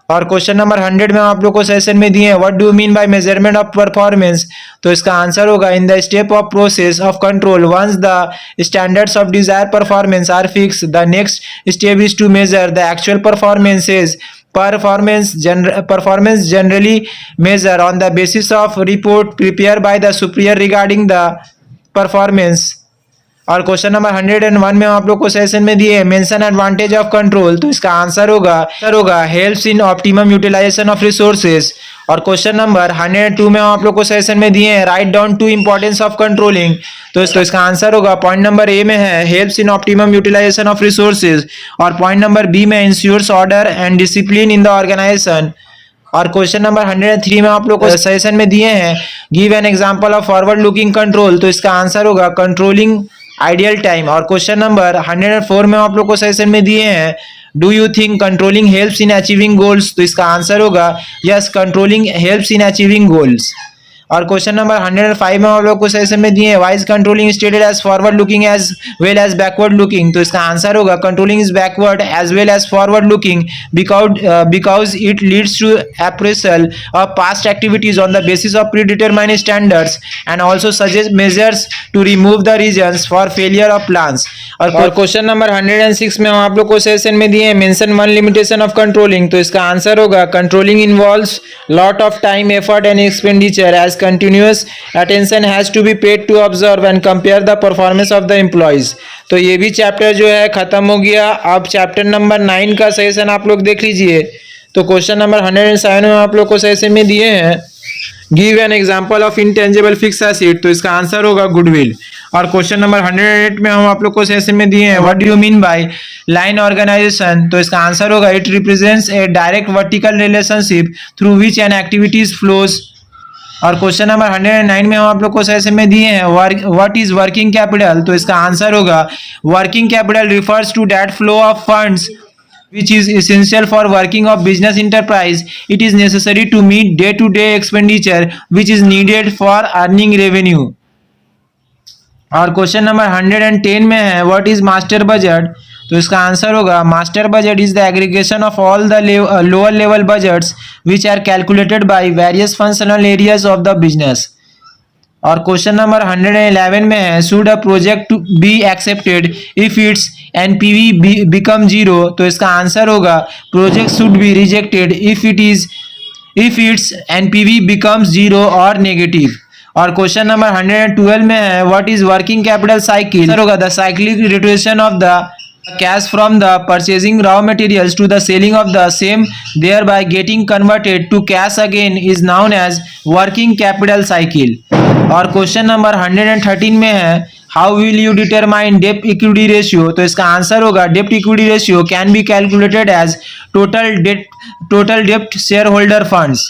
और क्वेश्चन नंबर 100 में आप लोग को सेशन में दिए हैं what do you mean by measurement of performance, तो इसका आंसर होगा in the step of process of control once the standards of desire performance are fix the next step is to measure the actual performances performance generally measure on the basis of report prepared by the superior regarding the performance। और question number 101 में आप लोग को session में दिए mention advantage of control, तो इसका answer होगा helps in optimum utilisation of resources. और क्वेश्चन नंबर 102 में आप लोग को सेशन में दिए हैं write down two importance of controlling, तो इसका आंसर होगा पॉइंट नंबर ए में है helps in optimum utilisation of resources, और पॉइंट नंबर बी में ensures order and discipline in the organisation. और क्वेश्चन नंबर 103 में आप लोग को सेशन में दिए हैं give an example of forward looking control, तो इसका आंसर होगा कंट्रोलिंग आइडियल टाइम। और क्वेश्चन नंबर 104 में आप लोग को सेशन में दिए हैं do you think controlling helps in achieving goals, तो इसका आंसर होगा yes controlling helps in achieving goals. और क्वेश्चन नंबर 105 में आप लोग को सेशन में दिए हैं why is controlling stated as forward looking as well as backward looking, तो इसका आंसर होगा controlling is backward as well as forward looking because it leads to appraisal of past activities on the basis of predetermined standards and also suggest measures to remove the reasons for failure of plans. और question number 106 में हम आप लोग को session में दिए हैं mention one limitation of controlling, तो इसका आंसर होगा controlling involves lot of time effort and expenditure as continuous attention has to be paid to observe and compare the performance of the employees। तो ये भी chapter जो है खत्म हो गया। अब चैप्टर नंबर 9 का सेशन आप लोग देख लीजिए। तो क्वेश्चन नंबर 107 में आप लोग को सेशन में दिए हैं give an example of intangible fix asset, तो इसका आंसर होगा गुडविल। और क्वेश्चन नंबर 108 में हम आप लोग को सेशन में दिए हैं what do you mean by line organisation, तो इसका आंसर होगा it represents a direct vertical relationship through which an activities flows. और क्वेश्चन नंबर 109 में हम आप लोग को सेशन में दिए हैं व्हाट इज वर्किंग कैपिटल, तो इसका आंसर होगा working capital refers to that flow of funds which is essential for working of business enterprise. It is necessary to meet day-to-day expenditure which is needed for earning revenue। और question number 110 में है what is master budget. तो इसका answer होगा master budget is the aggregation of all the lower level budgets which are calculated by various functional areas of the business. और question number 111 में है should a project be accepted if its NPV become zero. तो इसका answer होगा project should be rejected if its NPV becomes zero और negative. और question number 112 में है what is working capital cycle. Answer होगा the cyclic rotation of the cash from the purchasing raw materials to the selling of the same thereby getting converted to cash again is known as working capital cycle। और question number 113 में है how will you determine dept equity ratio. तो इसका answer होगा डेप्ट equity ratio can be calculated as total dept share holder funds.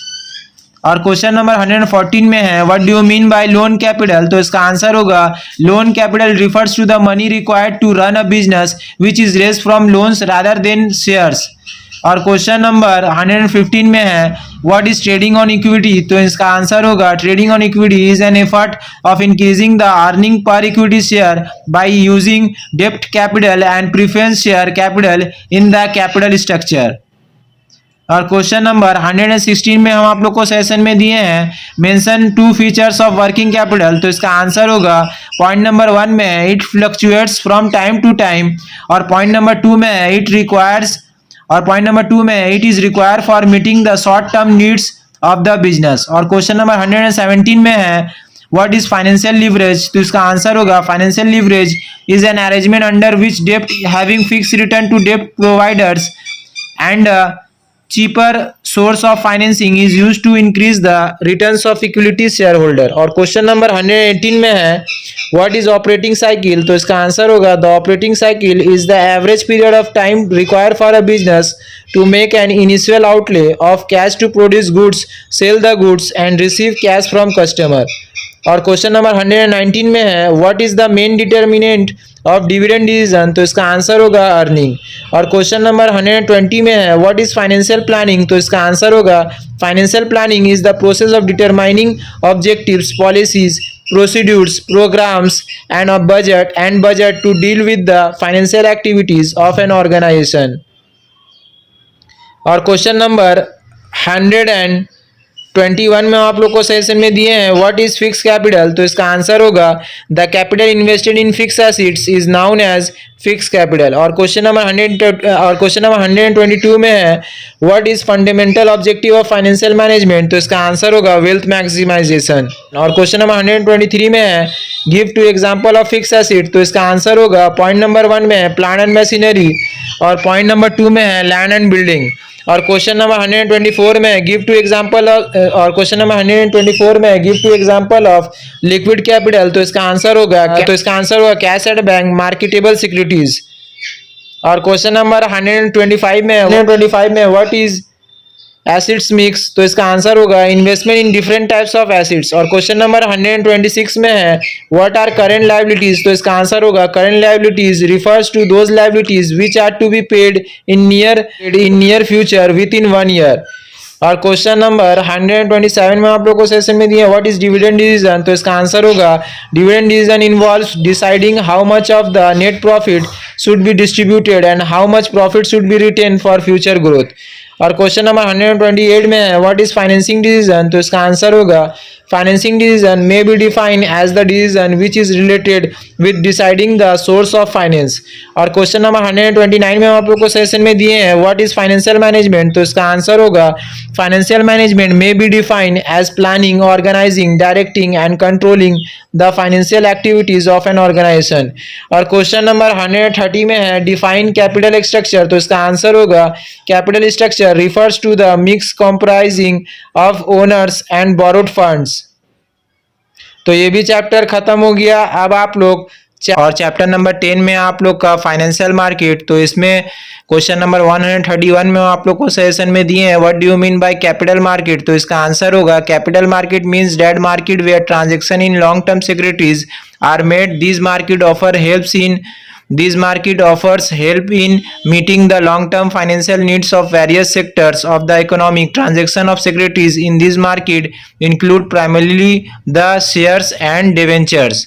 और question number 114 में है what do you mean bye loan capital. तो इसका आंसर होगा loan capital refers to the money required to run a business which is raise from loans rather than shares. और question number 115 में है what is trading on equity. तो इसका answer होगा trading on equity is an effort of increasing the earning per equity share by using डेप्ट capital and preference share capital in the capital structure. और question number 116 में हम आप लोग को सेशन में दिए हैं mention two features of working capital. तो इसका आंसर होगा पॉइंट नंबर 1 में है it fluctuates from time to time. और पॉइंट नंबर 2 में है इट रिक्वायर्स और पॉइंट नंबर 2 में है it is required for meeting the short term needs of the business. और क्वेश्चन नंबर 117 में है व्हाट इज फाइनेंशियल लीवरेज। तो इसका आंसर होगा financial leverage is an arrangement under which dept having fix return to dept providers and cheaper source of financing is used to increase the returns of equity shareholder। और question number 118 में है what is operating cycle। तो इसका answer होगा the operating cycle is the average period of time required for a business to make an initial outlay of cash to produce goods, sell the goods and receive cash from customer। और question number 119 में है what is the main determinant of dividend decision. तो इसका answer होगा earning. और question number 120 में है what is financial planning. तो इसका आंसर होगा financial planning is the process of determining objectives policies procedures programs and a budget to deal with the financial activities of an organization। और question number 121 में आप लोग को सेशन में दिए हैं व्हाट इज फिक्स कैपिटल। तो इसका आंसर होगा the capital invested in fix assets is known as fix capital. और क्वेश्चन नंबर 122 में है what is fundamental objective of financial management. तो इसका आंसर होगा वेल्थ मैक्सिमाइजेशन। और क्वेश्चन नंबर 123 में है give two example of fix asset. तो इसका आंसर होगा पॉइंट नंबर 1 में है प्लांट एंड मशीनरी और पॉइंट नंबर 2 में है लैंड एंड बिल्डिंग। और क्वेश्चन नंबर 124 में गिव टू एग्जांपल और क्वेश्चन नंबर 124 में give two example of liquid capital. तो इसका आंसर होगा cash at bank marketable securities. और क्वेश्चन नंबर 125 में व्हाट इज एसिड्स मिक्स। तो इसका आंसर होगा investment in different types of acids. और क्वेश्चन नंबर 126 में है व्हाट आर करंट लायबिलिटीज। तो इसका आंसर होगा current liabilities refers to those liabilities which are to be paid in near future within 1 year. और question number 127 में आप लोग को सेशन में दिया व्हाट इज डिविडेंड डिसीजन। तो इसका आंसर होगा dividend decision involves deciding how much of the net profit should be distributed and how much profit should be retained for future growth. और क्वेश्चन नंबर 128 में है what is financing decision. तो इसका answer होगा financing decision may be defined as the decision which is related with deciding the source of finance. और question number 129 में आप लोग को सेशन में दिए हैं व्हाट इज फाइनेंशियल मैनेजमेंट। तो इसका आंसर होगा financial management may be defined as planning organising directing and controlling the financial activities of an organisation. और क्वेश्चन नंबर 130 में है डिफाइन कैपिटल स्ट्रक्चर। तो इसका आंसर होगा capital structure refers to the mix comprising of owners and borrowed funds। तो ये भी chapter खत्म हो गया। अब आप लोग और चैप्टर नंबर 10 में आप लोग का फाइनेंशियल मार्केट। तो इसमें क्वेश्चन नंबर 131 में आप लोग को सेशन में दिए हैं what do you mean by capital market. तो इसका आंसर होगा capital market means that market where transaction in long term securities are made. This market offers help in meeting the long-term financial needs of various sectors of the economy. Transaction of securities in this market include primarily the shares and debentures।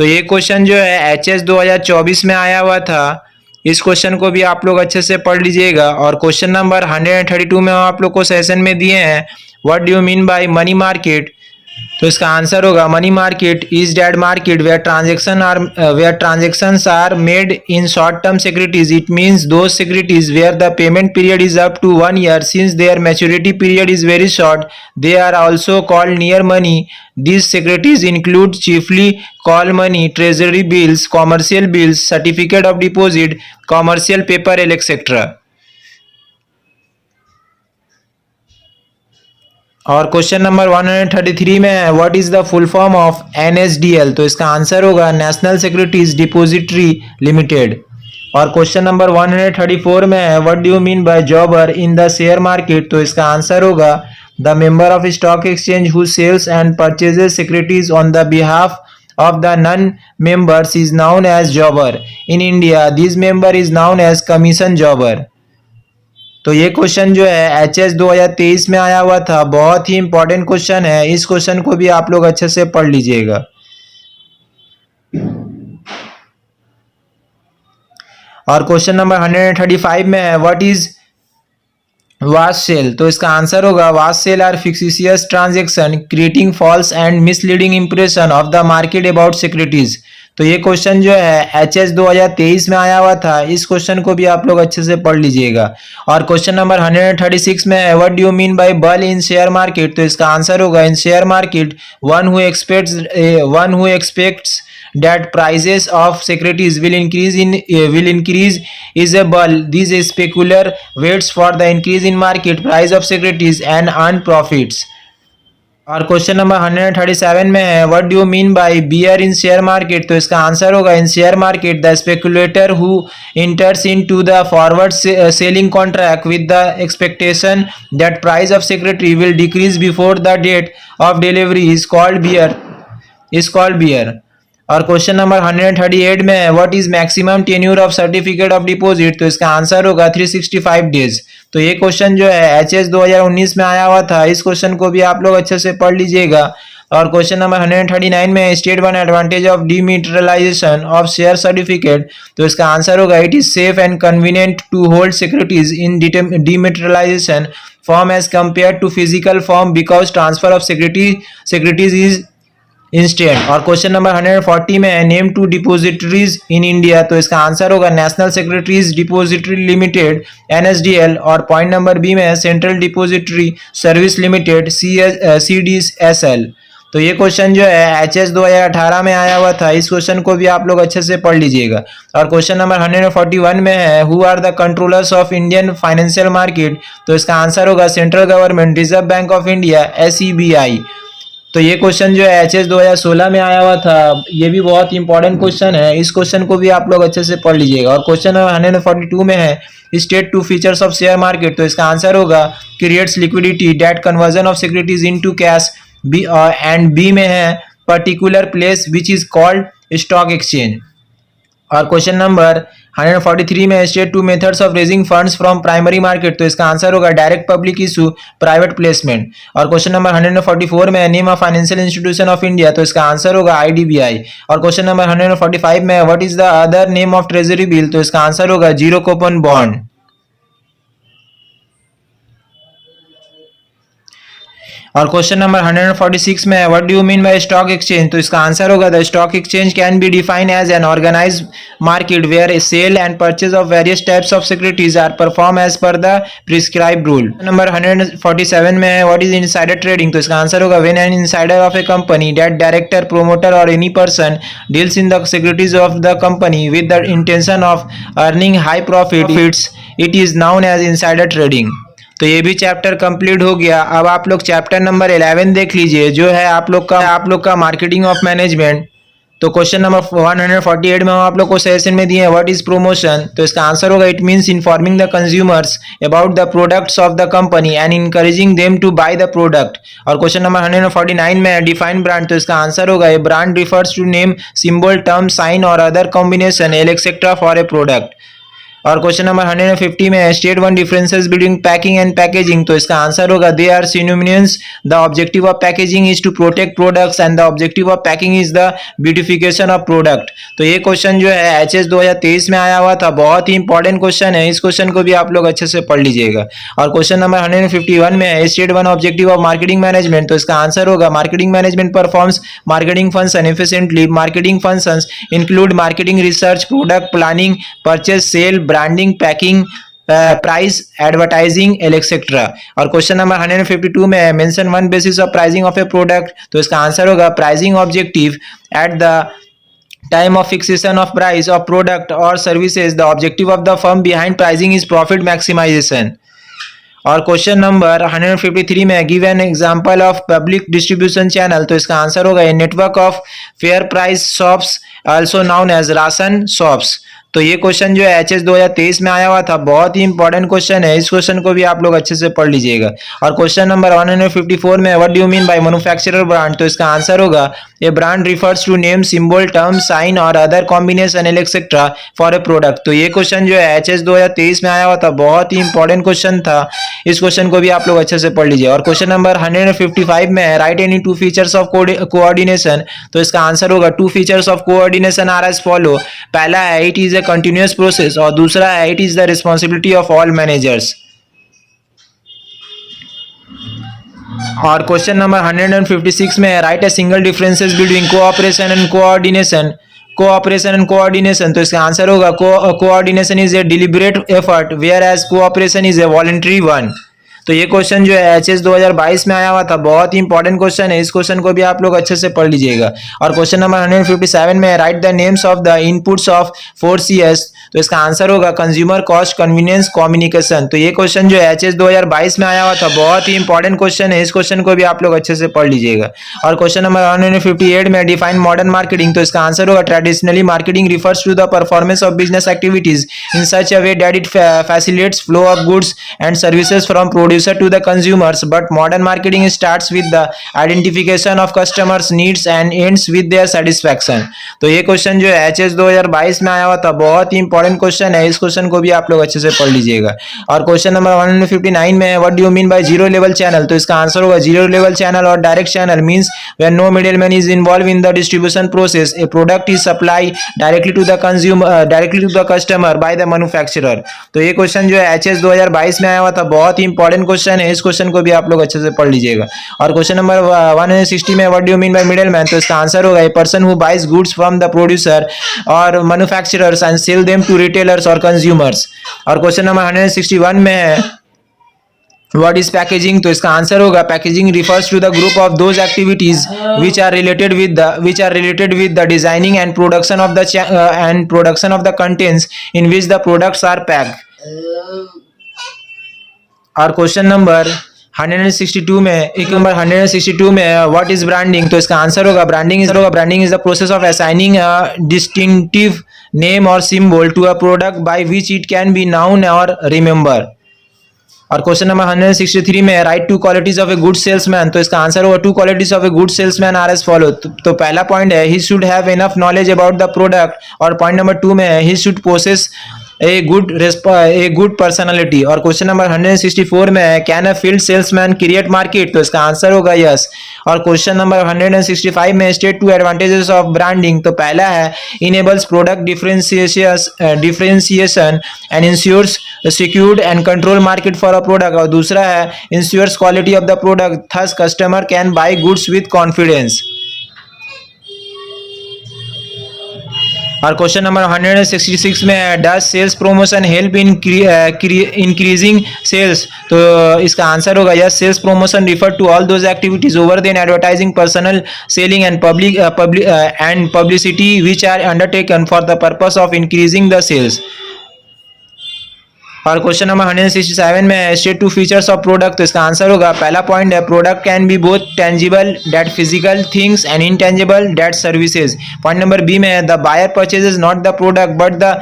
तो ये question जो है HS 2024 में आया हुआ था। इस question को भी आप लोग अच्छे से पढ़ लीजिएगा। और क्वेश्चन नंबर 132 में आप लोग को सेशन में दिए हैं, what do you mean by money market. तो इसका आंसर होगा money market is that market where transactions are made in short term securities. It means those securities where the payment period is up to 1 year since their maturity period is very short. They are also called near money. These securities include chiefly call money, treasury bills, commercial bills, certificate of deposit, commercial paper, etc. और question number 133 में है, what is the full form of NSDL। तो इसका answer होगा national securities depository limited. और question number 134 में है, what do you mean by jobber in the share market. तो इसका आंसर होगा the member of stock exchange who sells and purchases securities on the behalf of the non-members is known as jobber. In India, this member is known as commission jobber. तो ये question जो है HS 2023 में आया हुआ था, बहुत ही इंपॉर्टेंट क्वेश्चन है। इस क्वेश्चन को भी आप लोग अच्छे से पढ़ लीजिएगा। और क्वेश्चन नंबर 135 में है, व्हाट इज वाश सेल। तो इसका आंसर होगा wash sale are fictitious transaction creating false and misleading impression of the market about securities. तो ये क्वेश्चन जो है HS 2023 में आया हुआ था। इस क्वेश्चन को भी आप लोग अच्छे से पढ़ लीजिएगा। और क्वेश्चन नंबर 136 में है, what do you mean by bull in share market. तो इसका आंसर होगा in share market one who expects that prices of securities will increase is a bull. These specular waits for the increase in market price of securities and earn profits. और question number 137 में है, what do you mean by bear in share market. तो इसका answer होगा in share market the speculator who enters into the forward selling contract with the expectation that price of security will decrease before the date of delivery is called bear. और question number 138 में है, what is maximum tenure of certificate of deposit. तो इसका answer होगा 365 days. तो ये question जो है HS 2019 में आया हुआ था। इस क्वेश्चन को भी आप लोग अच्छे से पढ़ लीजिएगा। और क्वेश्चन नंबर 139 में state one advantage of dematerialisation of share certificate. तो इसका आंसर होगा it is safe and convenient to hold securities in dematerialisation form as compare to physical form because transfer of securities is instant. और question number 140 में है, name two depositories in India. तो इसका answer होगा national securities depository limited NSDL। और point number B में है, central depository service limited CDSL। तो ये क्वेश्चन जो है HS 2018 में आया हुआ था। इस क्वेश्चन को भी आप लोग अच्छे से पढ़ लीजिएगा। और क्वेश्चन नंबर 141 में है, who are the controllers of Indian financial market. तो इसका आंसर होगा central government, reserve bank of India, SEBI। तो ये क्वेश्चन जो है HS 2016 में आया हुआ था। ये भी बहुत इंपॉर्टेंट क्वेश्चन है। इस क्वेश्चन को भी आप लोग अच्छे से पढ़ लीजिएगा। और क्वेश्चन नंबर 142 में है, state two features of share market. तो इसका आंसर होगा creates liquidity that conversion of securities into cash. And B में है particular place which is called stock exchange. और क्वेश्चन नंबर 143 में state two methods of raising funds from primary market. तो इसका answer होगा direct public issue, private placement. और question number 144 में name of financial institution of India. तो इसका answer होगा IDBI। और क्वेश्चन नंबर 145 में what is the other name of treasury bill. तो इसका आंसर होगा जीरो कूपन बॉन्ड। और क्वेश्चन नंबर 146 में what do you mean by stock exchange. तो इसका आंसर होगा the stock exchange can be defined as an organised market where sale and purchase of various types of securities are perform as per the prescribed rule. Number 147 में है, what is insider trading. तो इसका answer होगा when an insider of a company that director, promoter और any person deals in the securities of the company with the intention of earning high profits, it is known as insider trading. तो ये भी chapter complete हो गया। अब आप लोग chapter number 11 देख लीजिए, जो है आप लोग का मार्केटिंग ऑफ मैनेजमेंट। तो क्वेश्चन नंबर 148 में आप लोग को सेशन में दिए व्हाट इज प्रमोशन। तो इसका आंसर होगा it means informing the consumers about the products of the company and encouraging them to buy the product. और क्वेश्चन नंबर 149 में डिफाइन ब्रांड। तो इसका आंसर होगा a brand refers to name, symbol, term, sign और other combination etcetera for a product. और question number 150 में state one differences between packing and packaging, तो इसका आंसर होगा they are synonyms. The objective of packaging is to protect products and the objective of packing is the beautification of product. तो ये question जो है HS 2023 में आया हुआ था, बहुत ही इंपॉर्टेंट क्वेश्चन है, इस क्वेश्चन को भी आप लोग अच्छे से पढ़ लीजिएगा। और क्वेश्चन नंबर 151 में है state one objective of marketing management, तो इसका आंसर होगा marketing management performs marketing function efficiently. Marketing functions include marketing research, product planning, purchase, sale, branding, packing, price, advertising, etcetera. और क्वेश्चन नंबर 152 में है mention one basis of pricing of a product, तो इसका answer होगा pricing objective at the time of fixation of price of product or services. The objective of the firm behind pricing is profit maximization. और question number 153 में give an example of public distribution channel, तो इसका answer होगा a network of fair price shops also known as ration shops. तो ये question जो है HS 2023 में आया हुआ था, बहुत ही इंपॉर्टेंट क्वेश्चन है, इस क्वेश्चन को भी आप लोग अच्छे से पढ़ लीजिएगा। और क्वेश्चन नंबर 154 में what do you mean by manufacturer brand, तो इसका आंसर होगा a brand refers to name, symbol, term, sign और other combination etcetera for a product. तो ये क्वेश्चन जो है एचएस 2023 में आया हुआ था, बहुत ही इंपॉर्टेंट क्वेश्चन था, इस क्वेश्चन को भी आप लोग अच्छे से पढ़ लीजिए। और क्वेश्चन नंबर 155 में है write any two features of coordination, तो इसका आंसर होगा two features of coordination are as follow. पहला है it is a continuous process और दूसरा है it is the responsibility of all managers. और क्वेश्चन नंबर 156 में है write a single differences between cooperation and coordination, cooperation and coordination, तो इसका आंसर होगा coordination is a deliberate effort whereas cooperation is a voluntary one. तो ये question जो है एचएस 2022 में आया हुआ था, बहुत ही इंपॉर्टेंट क्वेश्चन है, इस क्वेश्चन को भी आप लोग अच्छे से पढ़ लीजिएगा। और क्वेश्चन नंबर 157 में right the names of the inputs of 4CS, तो इसका आंसर होगा कंज्यूमर, कॉस्ट, कन्वीनियंस, कम्युनिकेशन। तो ये क्वेश्चन जो है एचएस 2022 में आया हुआ था, बहुत ही इंपॉर्टेंट क्वेश्चन है, इस क्वेश्चन को भी आप लोग अच्छे से पढ़ लीजिएगा। और क्वेश्चन नंबर 158 में डिफाइन मॉडर्न मार्केटिंग, तो इसका आंसर होगा traditionally marketing refers to the performance of business activities in such a way that it facilitates flow of goods and services from producer to the consumers, but modern marketing starts with the identification of customers needs and ends with their satisfaction। तो ये question जो है HS 2022 में आया हुआ था, बहुत ही इंपॉर्टेंट क्वेश्चन है, इस क्वेश्चन को भी आप लोग अच्छे से पढ़ लीजिएगा। और क्वेश्चन नंबर 159 में what do you mean by zero level channel, तो इसका आंसर होगा जीरो लेवल चैनल और direct channel means when no middleman is involve in the distribution process, a product is supply directly to the consumer, directly to the customer by the manufacturer. तो ये question जो है HS 2022 में आया हुआ था, बहुत ही इंपॉर्टेंट क्वेश्चन है, इस क्वेश्चन को भी आप लोग अच्छे से पढ़ लीजिएगा। और क्वेश्चन नंबर 160 में what do you mean by middleman, तो इसका आंसर होगा a person who buys goods from the producer और manufacturers and sell them to retailers और कंज्यूमर्स। और क्वेश्चन नंबर 161 में है व्हाट इज पैकेजिंग, तो इसका आंसर होगा packaging refers to the group of those activities which are related with the designing and production of the contents in which the products are packed। और question number 162 में what is branding, तो इसका answer होगा branding is the process of assigning a distinctive name और symbol to a product by which it can be known और remember. और question number 163 में write two qualities of a good salesman, तो इसका answer होगा two qualities of a good salesman are as follow. तो पहला point है he should have enough knowledge about the product, और पॉइंट नंबर 2 में है he should possess a good personality. और क्वेश्चन नंबर 164 में है can a field salesman create market, तो इसका आंसर होगा यस। और क्वेश्चन नंबर 165 में state two advantages of branding, तो पहला है enables product differentiation and ensures secured and control market for a product, और दूसरा है ensures quality of the product thus customer can buy goods with confidence. और question number 166 में does sales promotion help in increasing sales, तो इसका answer होगा yes sales promotion refer to all those activities other than advertising, personal selling and publicity which are undertaken for the purpose of increasing the sales. और question number 167 में है state two features of product. तो इसका answer होगा पहला point है product can be both tangible that physical things and intangible that services. Point number B में है the buyer purchases not the product but the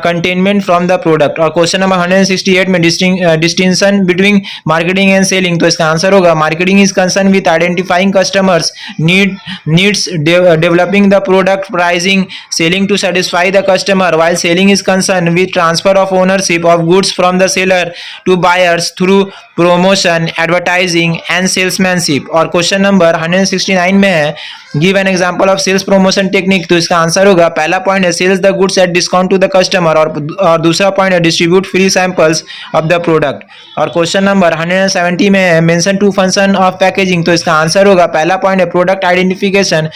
contentment from the product. और question number 168 में distinction between marketing and selling. तो इसका answer होगा marketing is concern with identifying customers needs developing the product pricing selling to satisfy the customer while selling is concerned with transfer of ownership of goods from the seller to buyers through promotion, advertising and salesmanship। और question number 169 में है give an example of sales promotion technique. तो इसका answer होगा पहला point है sales the goods at discount to the customer और दूसरा पॉइंट है distribute free samples of the product. और क्वेश्चन नंबर 170 में है mention two function of packaging. तो इसका आंसर होगा पहला पॉइंट है product identification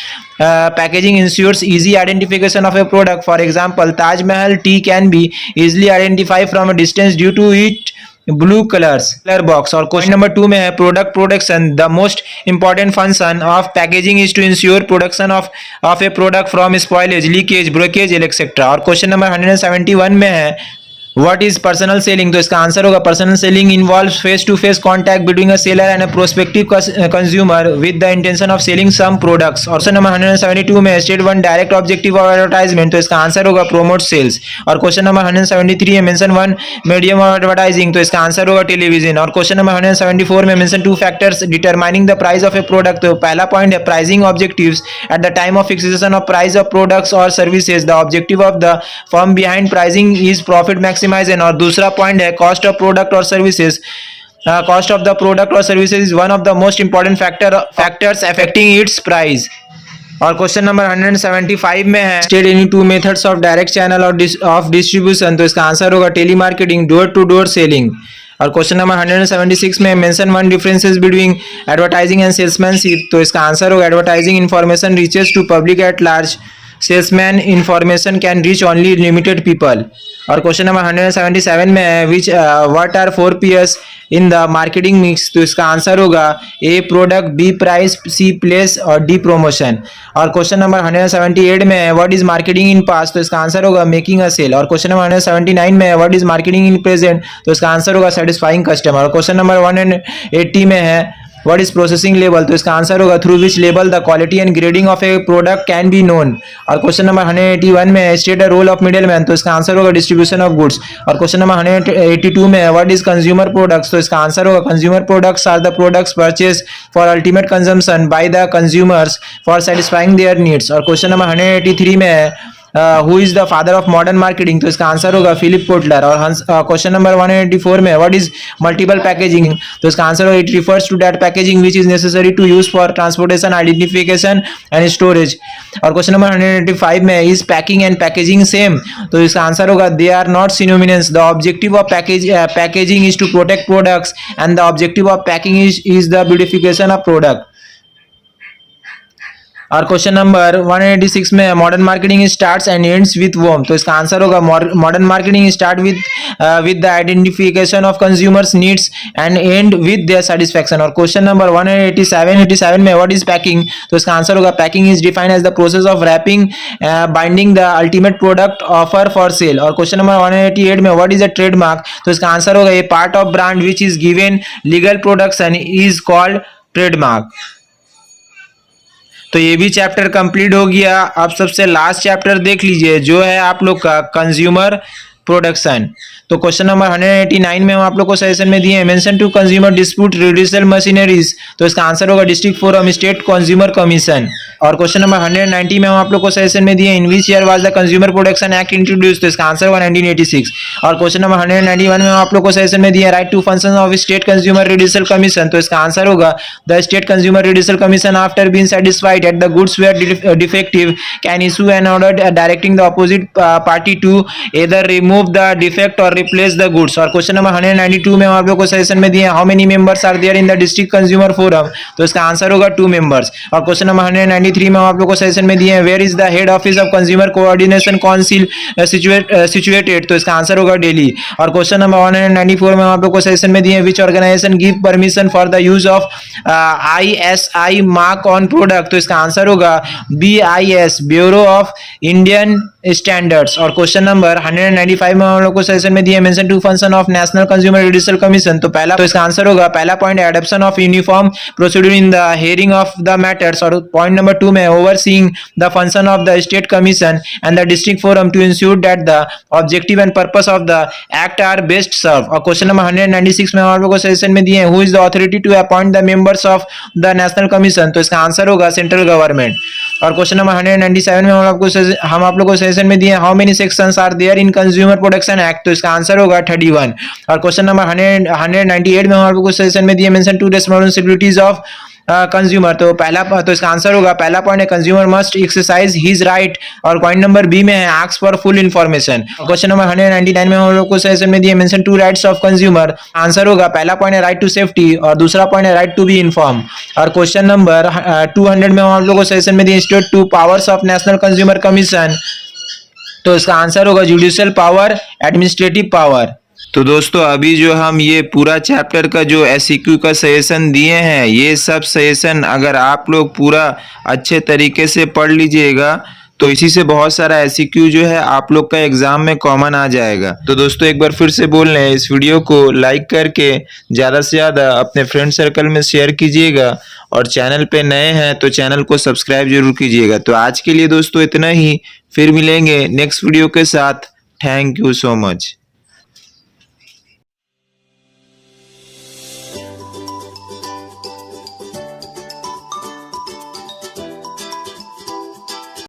packaging ensures easy identification of a product. For example, Taj Mahal tea can be easily identified from a distance due to its blue color box। और question number 2 में है product production the most important function of packaging is to ensure production of a product from spoilage leakage breakage etcetera. और question number 171 में है What is personal selling? तो इसका answer होगा personal selling involves face to face contact between a seller and a prospective consumer with the intention of selling some products। और question number 172 में state one direct objective of advertisement। तो इसका answer होगा promote sales। और question number 173 है mention one medium of advertising। तो इसका answer होगा टेलीविजन। और क्वेश्चन नंबर 174 में mention two factors determining the price of a product। तो पहला पॉइंट है pricing objectives at the time of fixation of price of products or services the objective of the firm behind pricing is profit maximization। और दूसरा point है cost of product और services cost of the product और services is one of the most important factors affecting its price. और question number 175 में है state any two methods of direct channel of distribution. तो इसका answer होगा telemarketing door to door selling. और question number 176 में mention one differences between advertising and salesmanship. तो इसका आंसर होगा advertising information reaches to public at large salesman information can reach only limited people. और question number 177 में है which what are 4 P's in the marketing mix. तो इसका answer होगा A product B price C place और D promotion. और question number 178 में है what is marketing in past. तो इसका आंसर होगा मेकिंग अ सेल। और क्वेश्चन नंबर 179 में है what is marketing in present. तो इसका आंसर होगा सेटिस्फाइंग कस्टमर। और क्वेश्चन नंबर 180 में है What is processing label। तो इसका आंसर होगा through which label the quality and grading of a product can be known. और क्वेश्चन नंबर 181 में है state the role of middle man. तो इसका आंसर होगा डिस्ट्रीब्यूशन ऑफ गुड्स। और क्वेश्चन नंबर 182 में है व्हाट इज कंज्यूमर प्रोडक्ट्स। तो इसका आंसर होगा consumer products are the products purchase for ultimate consumption by the consumers for satisfying their needs. और क्वेश्चन नंबर 183 में है who is the father of modern marketing. तो इसका आंसर होगा Philip Kotler. और क्वेश्चन नंबर 184 में what is multiple packaging. तो इसका आंसर होगा it refers to that packaging which is necessary to use for transportation identification and storage. और question number 185 में is packing and packaging same. तो इसका answer होगा they are not synonyms the objective of packaging is to protect products and the objective of packing is the beautification of product. और question number 186 में modern marketing starts and ends with whom. तो इसका answer होगा modern marketing start with the identification of consumers needs and end with their satisfaction. और question number 187 में what is packing. तो इसका answer होगा packing is defined as the process of wrapping binding the ultimate product offer for sale. और question number 188 में what is a trademark. तो इसका answer होगा a part of brand which is given legal production is called trademark. तो ये भी chapter complete हो गया। अब सबसे लास्ट चैप्टर देख लीजिए जो है आप लोग का कंज्यूमर प्रोडक्शन। तो क्वेश्चन नंबर 189 में हम आप लोग को सजेशन में दिए हैं mention two consumer dispute redressal machineries. तो इसका आंसर होगा district forum state consumer commission. और क्वेश्चन नंबर 190 में हम आप लोग को सजेशन में दिए in which year was the consumer production act introduce. तो इसका आंसर होगा 1986। और क्वेश्चन नंबर 191 में हम आप लोग को सजेशन में दिए write two function of state consumer redressal commission. तो इसका आंसर होगा the state consumer redressal commission after being satisfied at the goods were defective can issue an order directing the opposite party to either remove the defect और replace the goods. और question number 192 में हम आप लोग को suggestion में दिए how many members are there in the district consumer forum. तो इसका आंसर होगा 2 मेंबर्स। और क्वेश्चन नंबर 193 में हम आप लोग को सजेशन में दिए where is the head office of consumer coordination council situated. तो इसका आंसर होगा दिल्ली। और क्वेश्चन नंबर 194 में हम आप लोग को सजेशन में दिए which organisation give permission for the use of ISI mark on product. तो इसका आंसर होगा BIS bureau of Indian standards. और क्वेश्चन नंबर 195 में हम लोग को सेशन में दिए mention two function of national consumer judicial commission. तो पहला तो इसका आंसर होगा पहला point adoption of uniform procedure in the hearing of the matters. और पॉइंट नंबर 2 में overseeing the function of the state commission and the district forum to ensure that the objective and purpose of the act are best serve. और question number 196 में हम लोग को session में दिए who is the authority to appoint the members of the national commission. तो इसका answer होगा सेंट्रल गवर्नमेंट। और क्वेश्चन नंबर 197 में हम आप लोग को सेशन में दिए how many sections are there in consumer protection act. तो इसका आंसर होगा 31। और क्वेश्चन नंबर 198 में हम आप लोग को सेशन में दिए mention two responsibilities of consumer. तो इसका आंसर होगा पहला पॉइंट है consumer must exercise his right. और पॉइंट नंबर बी में है ask for full information. Question number 199 में हम लोग को सेशन में दिए mention two rights of consumer. Answer होगा पहला पॉइंट है राइट टू सेफ्टी और दूसरा पॉइंट है राइट टू बी इन्फॉर्म। और क्वेश्चन नंबर 200 में हम लोग को सेशन में दिए state two powers of national consumer commission. तो इसका आंसर होगा जुडिशियल पावर, एडमिनिस्ट्रेटिव पावर। तो दोस्तों अभी जो हम ये पूरा चैप्टर का जो एससीक्यू का सजेशन दिए हैं, ये सब सजेशन अगर आप लोग पूरा अच्छे तरीके से पढ़ लीजिएगा तो इसी से बहुत सारा एससीक्यू जो है आप लोग का एग्जाम में कॉमन आ जाएगा। तो दोस्तों एक बार फिर से बोल रहे हैं, इस वीडियो को लाइक करके ज़्यादा से ज़्यादा अपने फ्रेंड सर्कल में शेयर कीजिएगा और चैनल पे नए हैं तो चैनल को सब्सक्राइब जरूर कीजिएगा। तो आज के लिए दोस्तों इतना ही, फिर मिलेंगे नेक्स्ट वीडियो के साथ। Thank you so much.